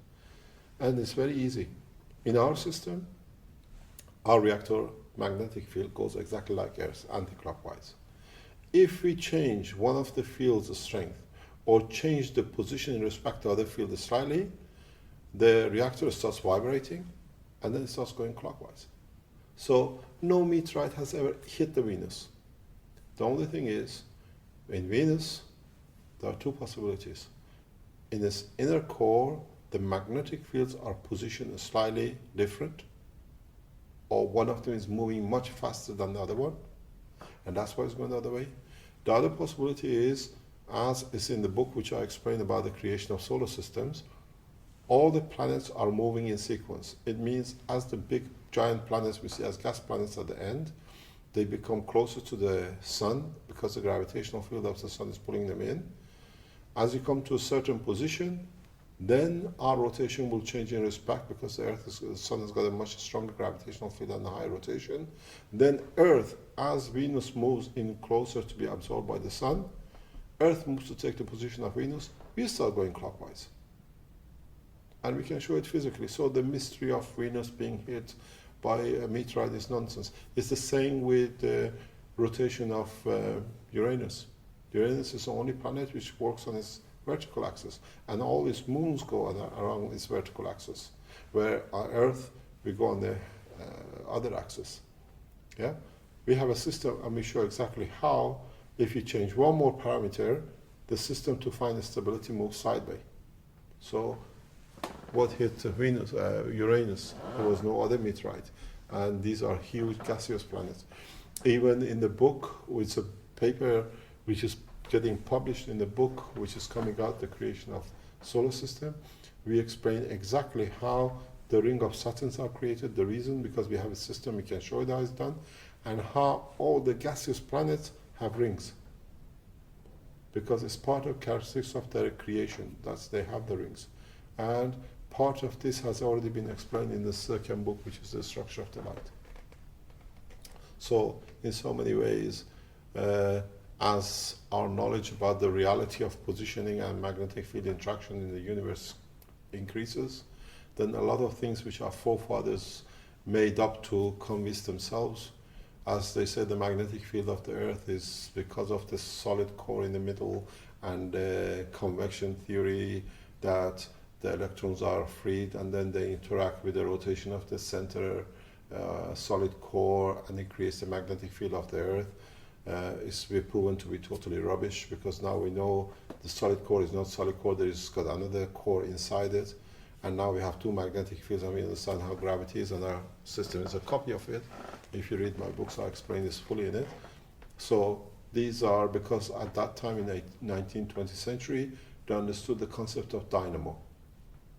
And it's very easy. In our system, our reactor magnetic field goes exactly like Earth, anti-clockwise. If we change one of the field's strength or change the position in respect to other field slightly, the reactor starts vibrating and then it starts going clockwise. So no meteorite has ever hit the Venus. The only thing is, in Venus, there are two possibilities. In its inner core, the magnetic fields are positioned slightly different, or one of them is moving much faster than the other one, and that's why it's going the other way. The other possibility is, as is in the book which I explained about the creation of solar systems, all the planets are moving in sequence. It means as the big giant planets we see as gas planets at the end, they become closer to the sun because the gravitational field of the sun is pulling them in. As you come to a certain position, then our rotation will change in respect because the sun has got a much stronger gravitational field and a higher rotation. Then Earth, as Venus moves in closer to be absorbed by the sun, Earth moves to take the position of Venus, we start going clockwise. And we can show it physically. So the mystery of Venus being hit by a meteorite is nonsense. It's the same with the rotation of Uranus. Uranus is the only planet which works on its vertical axis, and all its moons go around its vertical axis, where our Earth, we go on the other axis. Yeah? We have a system, and we show exactly how, if you change one more parameter, the system to find the stability moves sideways. So what hit Venus, Uranus? There was no other meteorite, and these are huge gaseous planets. Even in the book, it's a paper which is getting published in the book, which is coming out, the creation of solar system. We explain exactly how the ring of Saturns are created, the reason, because we have a system, we can show it how it's done, and how all the gaseous planets have rings. Because it's part of characteristics of their creation, that's they have the rings. And part of this has already been explained in the second book, which is the structure of the light. So, in so many ways, as our knowledge about the reality of positioning and magnetic field interaction in the universe increases, then a lot of things which our forefathers made up to convince themselves, as they said, the magnetic field of the Earth is because of the solid core in the middle and the convection theory that the electrons are freed and then they interact with the rotation of the center solid core and it creates the magnetic field of the Earth. It's been proven to be totally rubbish, because now we know the solid core is not solid core, there is got another core inside it, and now we have two magnetic fields, and we understand how gravity is, and our system is a copy of it. If you read my books, I explain this fully in it. So these are because at that time in the 19th, 20th century, they understood the concept of dynamo.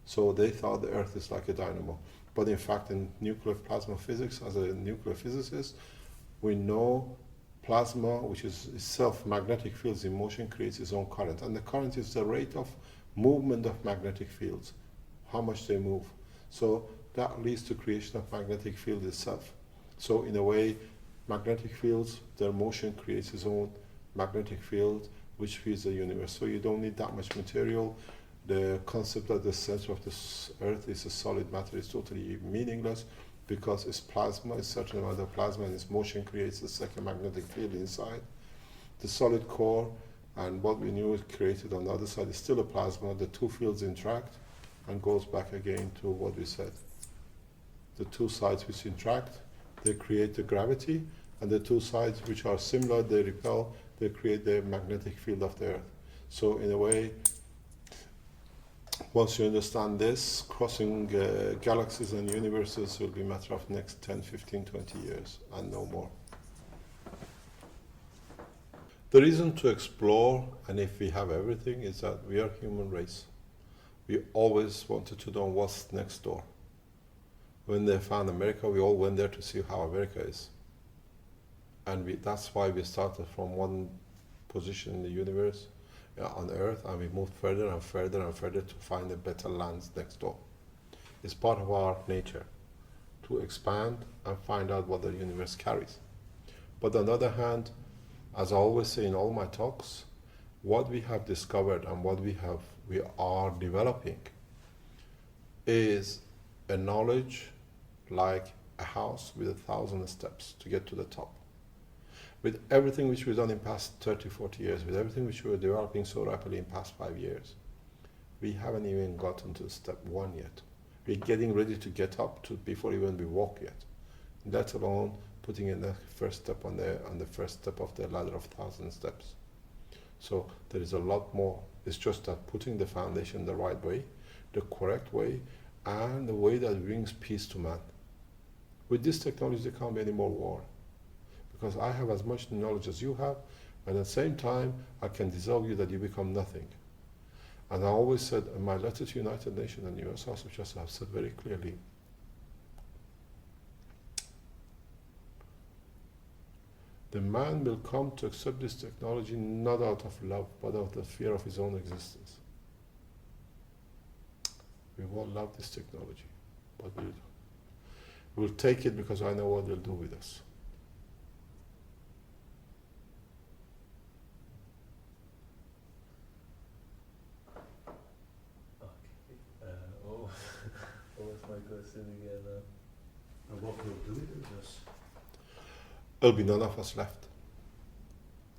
So they thought the Earth is like a dynamo. But in fact, in nuclear plasma physics, as a nuclear physicist, we know plasma, which is itself magnetic fields in motion, creates its own current. And the current is the rate of movement of magnetic fields, how much they move. So that leads to creation of magnetic field itself. So in a way, magnetic fields, their motion creates its own magnetic field, which feeds the universe. So you don't need that much material. The concept that the center of this earth is a solid matter is totally meaningless, because it's plasma, a certain amount of plasma, and its motion creates a second magnetic field inside. The solid core and what we knew it created on the other side is still a plasma. The two fields interact and goes back again to what we said. The two sides which interact, they create the gravity, and the two sides which are similar, they repel, they create the magnetic field of the earth. So in a way, once you understand this, crossing galaxies and universes will be a matter of next 10, 15, 20 years and no more. The reason to explore, and if we have everything, is that we are human race. We always wanted to know what's next door. When they found America, we all went there to see how America is. And that's why we started from one position in the universe, on Earth, and we moved further and further and further to find a better lands next door. It's part of our nature to expand and find out what the universe carries. But on the other hand, as I always say in all my talks, what we have discovered and what we are developing is a knowledge like a house with 1,000 steps to get to the top. With everything which we've done in past 30, 40 years, with everything which we were developing so rapidly in past 5 years, we haven't even gotten to step 1 yet. We're getting ready to get up to before even we walk yet, let alone putting in the first step on the first step of the ladder of 1,000 steps. So there is a lot more. It's just that putting the foundation the right way, the correct way, and the way that brings peace to man. With this technology, there can't be any more war, because I have as much knowledge as you have, and at the same time, I can dissolve you that you become nothing. And I always said in my letter to United Nations and US House of Justice, I've said very clearly, the man will come to accept this technology not out of love, but out of fear of his own existence. We won't love this technology, but we'll take it because I know what they'll do with us. What was my question again? And what will do with us? There'll be none of us left.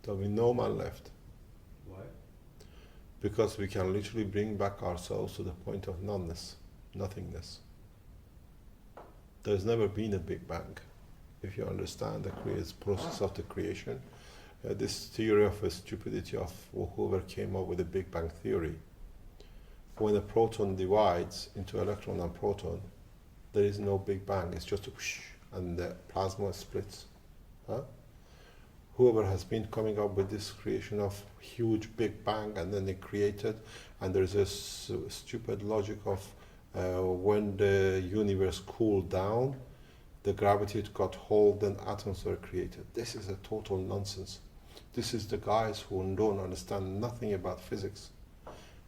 There'll be no man left. Why? Because we can literally bring back ourselves to the point of nothingness. There's never been a Big Bang. If you understand the process of the creation, this theory of the stupidity of whoever came up with the Big Bang theory, when a proton divides into electron and proton, there is no Big Bang. It's just a whoosh, and the plasma splits. Huh? Whoever has been coming up with this creation of huge Big Bang, and then they created, and there's this stupid logic of when the universe cooled down, the gravity got hold, then atoms were created. This is a total nonsense. This is the guys who don't understand nothing about physics.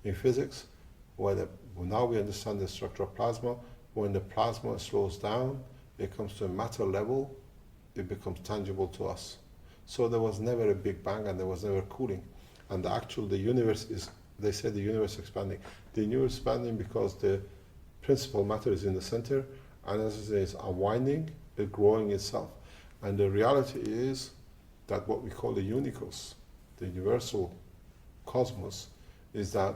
In physics, now we understand the structure of plasma. When the plasma slows down, it comes to a matter level, it becomes tangible to us. So there was never a Big Bang and there was never cooling. And the universe is, they say the universe expanding. The universe expanding because the principal matter is in the center, and as it is unwinding, it's growing itself. And the reality is that what we call the unicos, the universal cosmos, is that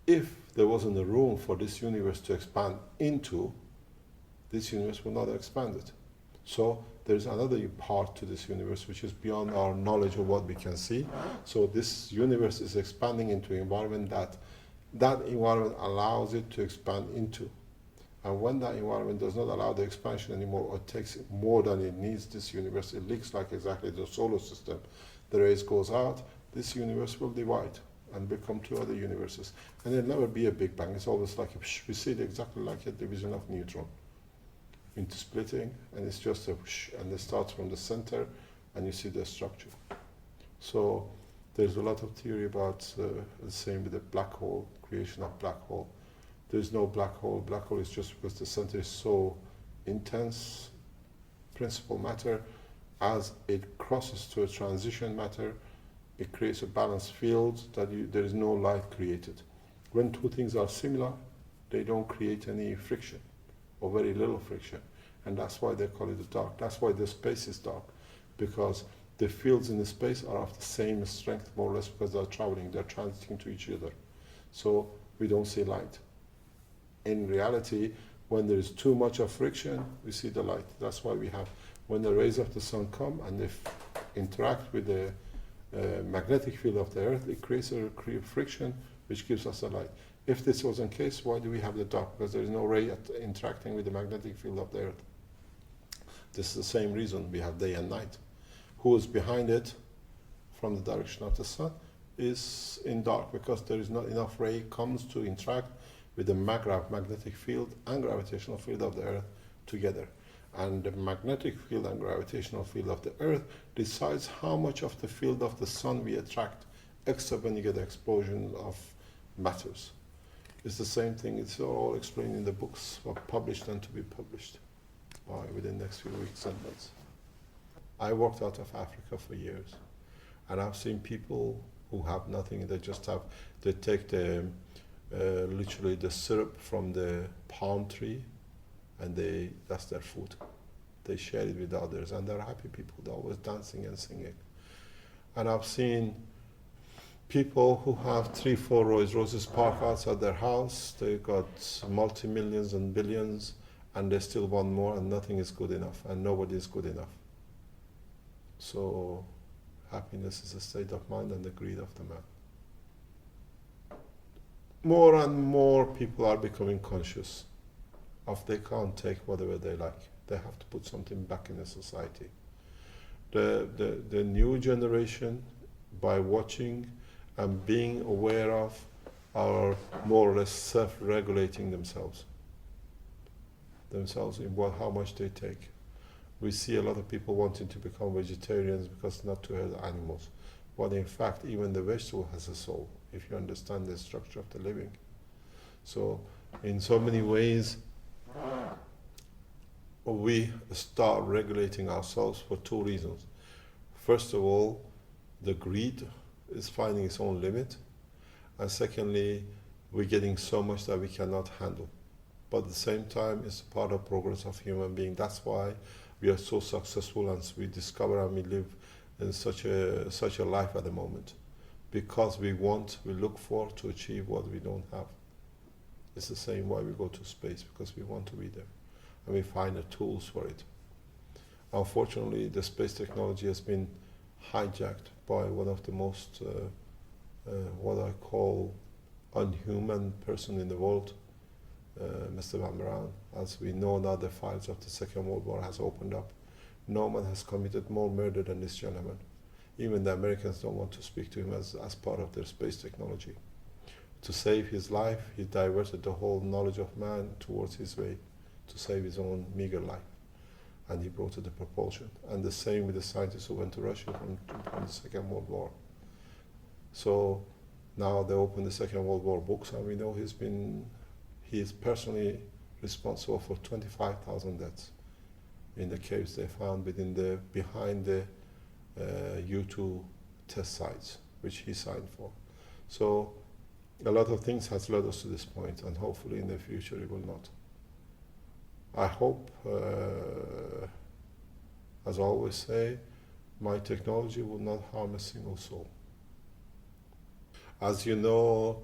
if there wasn't a room for this universe to expand into, this universe would not have expanded. So there's another part to this universe which is beyond our knowledge of what we can see. So this universe is expanding into an environment that environment allows it to expand into. And when that environment does not allow the expansion anymore, or takes more than it needs, this universe, it leaks like exactly the solar system. The rays goes out, this universe will divide and become two other universes. And there'll never be a Big Bang. It's always like we see it exactly like a division of neutron into splitting, and it's just a whoosh, and it starts from the center, and you see the structure. So there's a lot of theory about the same with the black hole, creation of black hole. There's no black hole. Black hole is just because the center is so intense, principal matter, as it crosses to a transition matter, It creates a balanced field that there is no light created. When two things are similar, they don't create any friction, or very little friction. And that's why they call it dark. That's why the space is dark, because the fields in the space are of the same strength, more or less, because they're traveling, they're transiting to each other. So we don't see light. In reality, when there is too much of friction, we see the light. That's why we have, when the rays of the sun come and they interact with the magnetic field of the earth, it creates a friction which gives us the light. If this wasn't the case, why do we have the dark? Because there is no ray interacting with the magnetic field of the earth. This is the same reason we have day and night. Who is behind it from the direction of the sun is in dark, because there is not enough ray comes to interact with the magnetic field and gravitational field of the earth together. And the magnetic field and gravitational field of the earth decides how much of the field of the sun we attract, except when you get explosion of matters. It's the same thing. It's all explained in the books, or published and to be published within the next few weeks and months. I worked out of Africa for years, and I've seen people who have nothing. They take literally the syrup from the palm tree, and that's their food. They share it with others, and they're happy people. They're always dancing and singing. And I've seen people who have 3-4 Rolls Royces parked outside their house. They got multi-millions and billions, and they still want more, and nothing is good enough, and nobody is good enough. So happiness is a state of mind and the greed of the man. More and more people are becoming conscious of they can't take whatever they like. They have to put something back in the society. The new generation, by watching and being aware of, are more or less self-regulating themselves in how much they take. We see a lot of people wanting to become vegetarians because not to hurt animals. But in fact, even the vegetable has a soul, if you understand the structure of the living. So, in so many ways, we start regulating ourselves for two reasons. First of all, the greed is finding its own limit. And secondly, we're getting so much that we cannot handle. But at the same time, it's part of progress of human being. That's why we are so successful, and we discover and we live in such a life at the moment. Because we look for to achieve what we don't have. It's the same why we go to space, because we want to be there. And we find the tools for it. Unfortunately, the space technology has been hijacked by one of the most, what I call, unhuman person in the world, Mr. Mehran. As we know now, the files of the Second World War has opened up. No man has committed more murder than this gentleman. Even the Americans don't want to speak to him as part of their space technology. To save his life, he diverted the whole knowledge of man towards his way, to save his own meager life. And he brought it the propulsion. And the same with the scientists who went to Russia from the Second World War. So now they open the Second World War books, and we know he is personally responsible for 25,000 deaths in the caves they found behind the U-2 test sites, which he signed for. So a lot of things has led us to this point, and hopefully in the future it will not. I hope, as I always say, my technology will not harm a single soul. As you know,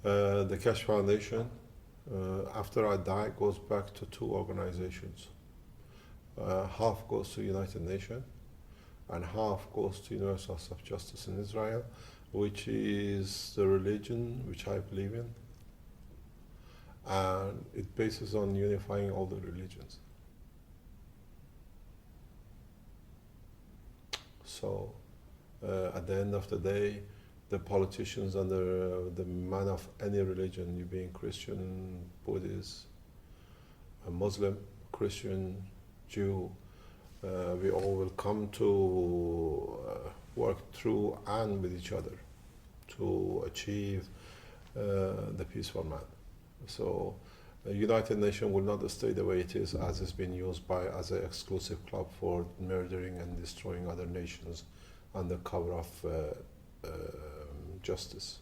the Keshe Foundation, after I die, goes back to two organizations. Half goes to United Nations, and half goes to Universal of Justice in Israel, which is the religion which I believe in. And it bases on unifying all the religions. So, at the end of the day, the politicians and the man of any religion, you being Christian, Buddhist, a Muslim, Christian, Jew, we all will come to work through and with each other to achieve the peaceful man. So the United Nations will not stay the way it is, as it's been used as an exclusive club for murdering and destroying other nations under cover of justice.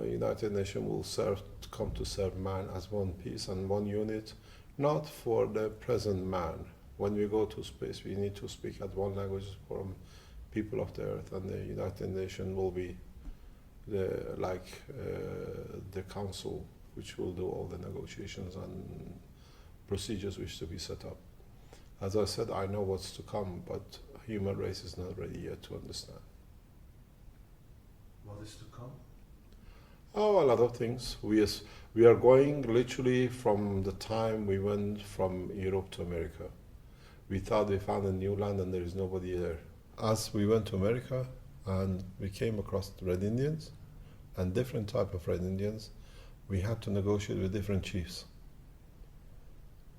United Nations will come to serve man as one piece and one unit, not for the present man. When we go to space, we need to speak at one language from people of the earth, and the United Nations will be the council which will do all the negotiations and procedures which to be set up. As I said, I know what's to come, but human race is not ready yet to understand. What is to come? Oh, a lot of things. We are going literally from the time we went from Europe to America. We thought we found a new land and there is nobody there. As we went to America and we came across the Red Indians and different type of Red Indians, we had to negotiate with different chiefs.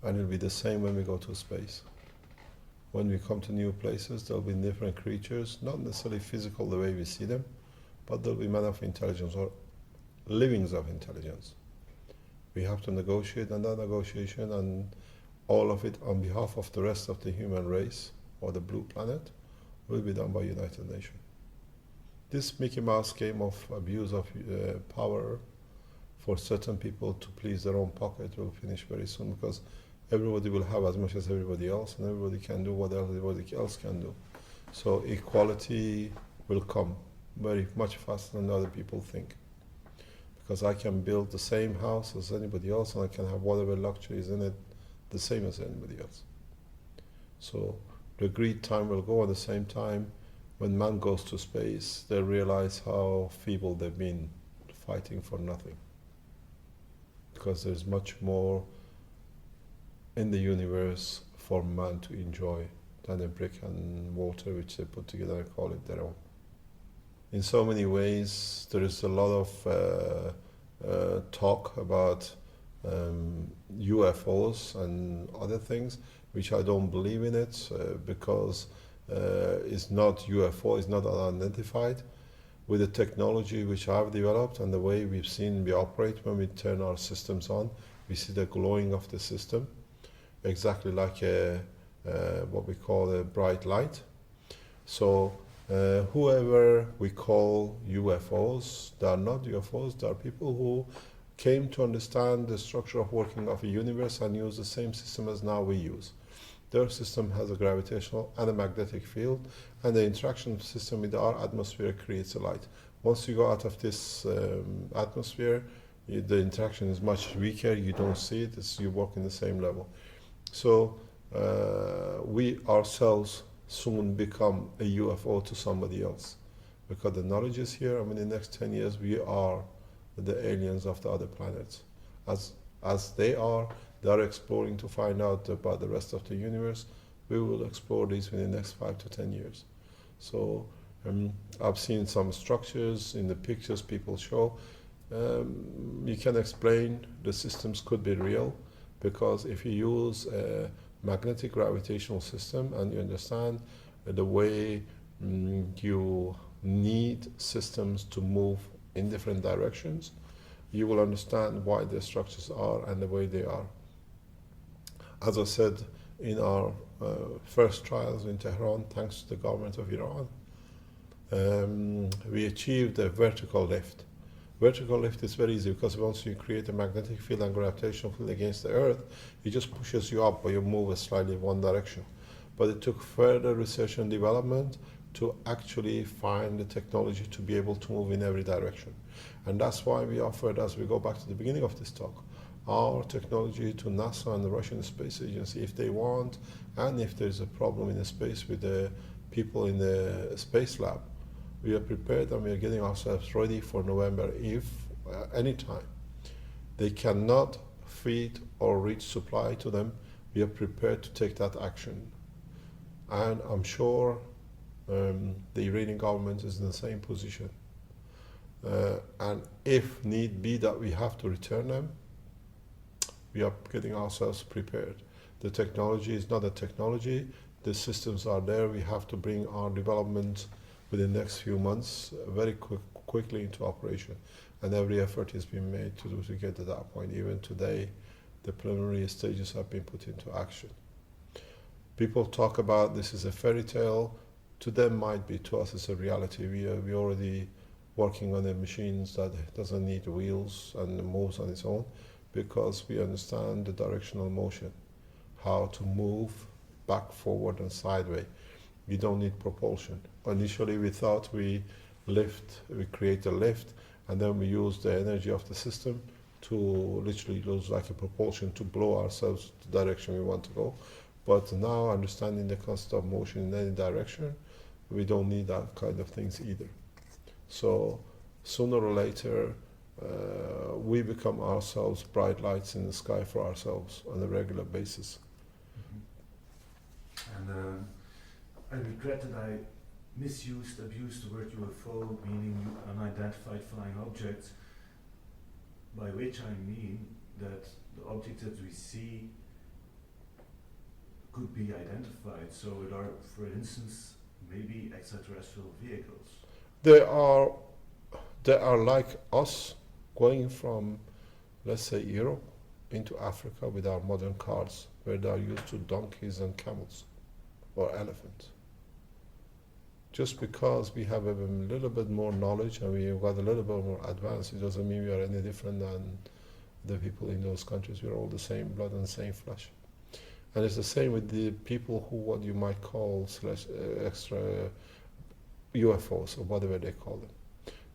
And it'll be the same when we go to space. When we come to new places, there'll be different creatures, not necessarily physical the way we see them, but there'll be men of intelligence or livings of intelligence. We have to negotiate, and that negotiation and all of it on behalf of the rest of the human race or the blue planet will be done by United Nations. This Mickey Mouse game of abuse of power for certain people to please their own pocket will finish very soon, because everybody will have as much as everybody else, and everybody can do what everybody else can do. So equality will come very much faster than other people think. Because I can build the same house as anybody else, and I can have whatever luxuries in it the same as anybody else. So the agreed time will go. At the same time, when man goes to space, they realize how feeble they've been fighting for nothing. Because there's much more in the universe for man to enjoy than a brick and mortar which they put together and call it their own. In so many ways, there is a lot of talk about UFOs and other things, which I don't believe in it, because it's not UFO, it's not unidentified. With the technology which I've developed and the way we've seen we operate when we turn our systems on, we see the glowing of the system, exactly like what we call a bright light. So whoever we call UFOs, they are not UFOs, they are people who came to understand the structure of working of a universe and use the same system as now we use. Their system has a gravitational and a magnetic field, and the interaction system with our atmosphere creates a light. Once you go out of this atmosphere, the interaction is much weaker, you don't see it, you work in the same level. So we ourselves soon become a UFO to somebody else, because the knowledge is here, and in the next 10 years we are the aliens of the other planets. As they are exploring to find out about the rest of the universe. We will explore these within the next 5 to 10 years. So I've seen some structures in the pictures people show. You can explain the systems could be real, because if you use a magnetic gravitational system and you understand the way you need systems to move in different directions, you will understand why the structures are and the way they are. As I said, in our first trials in Tehran, thanks to the government of Iran, we achieved a vertical lift. Vertical lift is very easy, because once you create a magnetic field and gravitational field against the Earth, it just pushes you up, or you move slightly in one direction. But it took further research and development to actually find the technology to be able to move in every direction. And that's why we offered, as we go back to the beginning of this talk, our technology to NASA and the Russian Space Agency if they want, and if there's a problem in the space with the people in the space lab. We are prepared, and we are getting ourselves ready for November if, anytime, they cannot feed or reach supply to them. We are prepared to take that action. And I'm sure the Iranian government is in the same position. And if need be that we have to return them, we are getting ourselves prepared. The technology is not a technology, the systems are there. We have to bring our development within the next few months very quickly into operation. And every effort is being made to get to that point. Even today, the preliminary stages have been put into action. People talk about this is a fairy tale. To them might be, to us it's a reality. We already working on the machines that doesn't need wheels and moves on its own, because we understand the directional motion, how to move back, forward and sideways. We don't need propulsion. Initially we thought we create a lift, and then we use the energy of the system to literally use like a propulsion to blow ourselves the direction we want to go. But now, understanding the concept of motion in any direction, we don't need that kind of things either. So sooner or later, we become ourselves bright lights in the sky for ourselves on a regular basis. And I regret that I abused the word UFO, meaning unidentified flying objects, by which I mean that the objects that we see could be identified. So it are, for instance, maybe extraterrestrial vehicles. They are like us going from, let's say, Europe into Africa with our modern cars, where they are used to donkeys and camels or elephants. Just because we have a little bit more knowledge and we've got a little bit more advanced, it doesn't mean we are any different than the people in those countries. We're all the same blood and same flesh. And it's the same with the people who, what you might call extra UFOs or whatever they call them.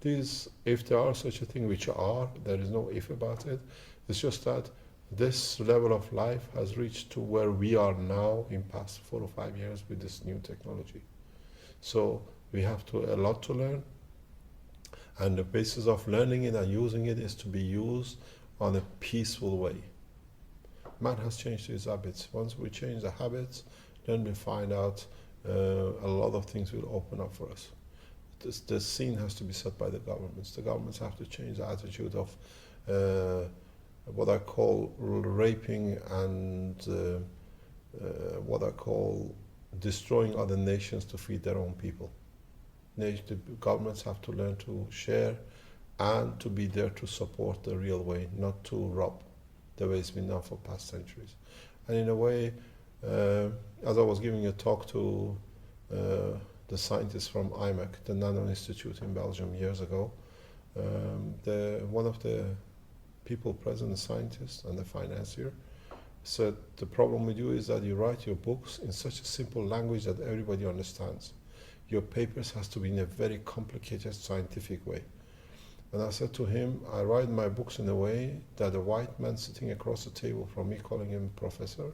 These, if there are such a thing, which are, there is no if about it, it's just that this level of life has reached to where we are now in past 4 or 5 years with this new technology. So we have a lot to learn, and the basis of learning it and using it is to be used on a peaceful way. Man has changed his habits. Once we change the habits, then we find out a lot of things will open up for us. The scene has to be set by the governments. The governments have to change the attitude of what I call raping and what I call destroying other nations to feed their own people. The governments have to learn to share and to be there to support the real way, not to rob the way it's been done for past centuries. And in a way, as I was giving a talk to the scientists from IMEC, the Nano Institute in Belgium years ago, one of the people present, the scientist and the financier, said the problem with you is that you write your books in such a simple language that everybody understands. Your papers has to be in a very complicated scientific way. And I said to him, I write my books in a way that a white man sitting across the table from me, calling him professor,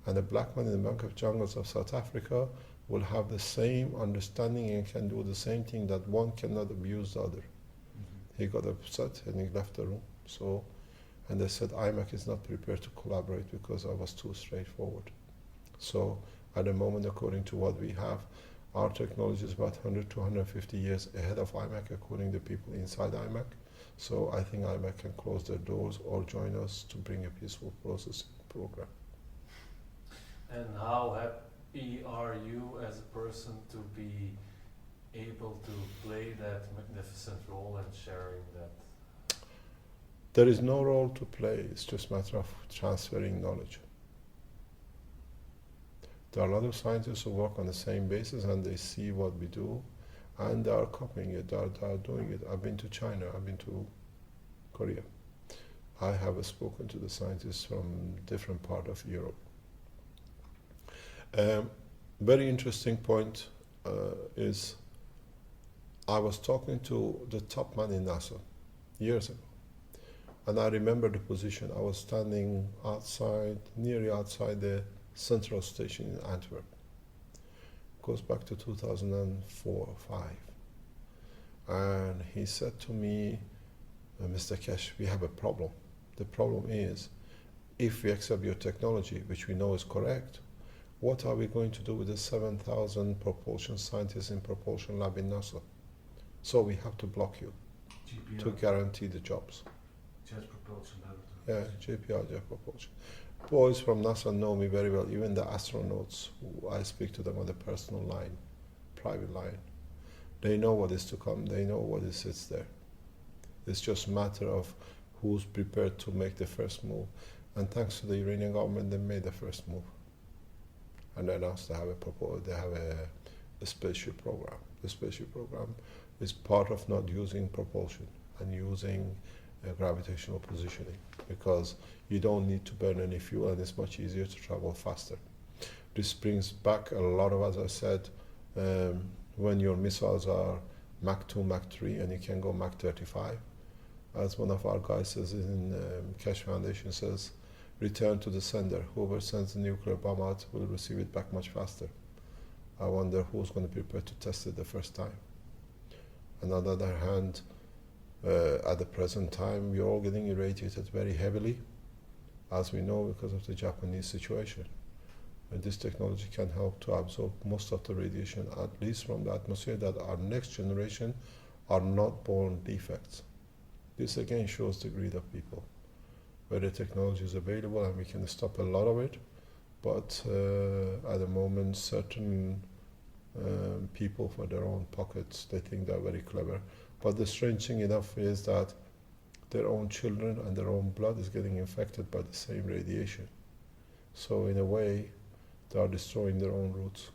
and a black man in the Bank of Jungles of South Africa will have the same understanding and can do the same thing, that one cannot abuse the other. Mm-hmm. He got upset and he left the room. So, and they said IMEC is not prepared to collaborate because I was too straightforward. So at the moment, according to what we have, our technology is about 100 to 150 years ahead of IMEC, according to people inside IMEC. So I think IMEC can close their doors or join us to bring a peaceful processing program. And how happy are you as a person to be able to play that magnificent role and sharing that? There is no role to play, it's just a matter of transferring knowledge. There are a lot of scientists who work on the same basis and they see what we do and they are copying it, they are doing it. I've been to China, I've been to Korea. I have spoken to the scientists from different parts of Europe. Very interesting point is I was talking to the top man in NASA years ago. And I remember the position. I was standing outside, nearly outside the Central Station in Antwerp. It goes back to 2004 or 5. And he said to me, Mr. Keshe, we have a problem. The problem is, if we accept your technology, which we know is correct, what are we going to do with the 7,000 propulsion scientists in propulsion lab in NASA? So we have to block you GPR. To guarantee the jobs. Jet propulsion Yeah, laboratory. JPL, jet propulsion. Boys from NASA know me very well, even the astronauts, who I speak to them on the personal line, private line. They know what is to come, they know what sits there. It's just a matter of who's prepared to make the first move. And thanks to the Iranian government, they made the first move. And they announced they have a the spaceship program. The spaceship program is part of not using propulsion and using gravitational positioning, because you don't need to burn any fuel and it's much easier to travel faster. This brings back a lot of, as I said, when your missiles are Mach 2, Mach 3, and you can go Mach 35. As one of our guys says in Keshe Foundation says, return to the sender. Whoever sends the nuclear bomb out will receive it back much faster. I wonder who's going to be prepared to test it the first time. And on the other hand, at the present time, we are all getting irradiated very heavily, as we know, because of the Japanese situation. And this technology can help to absorb most of the radiation, at least from the atmosphere, that our next generation are not born defects. This again shows the greed of people, where the technology is available and we can stop a lot of it, but at the moment, certain people, for their own pockets, they think they're very clever. But the strange thing enough is that their own children and their own blood is getting infected by the same radiation. So in a way, they are destroying their own roots.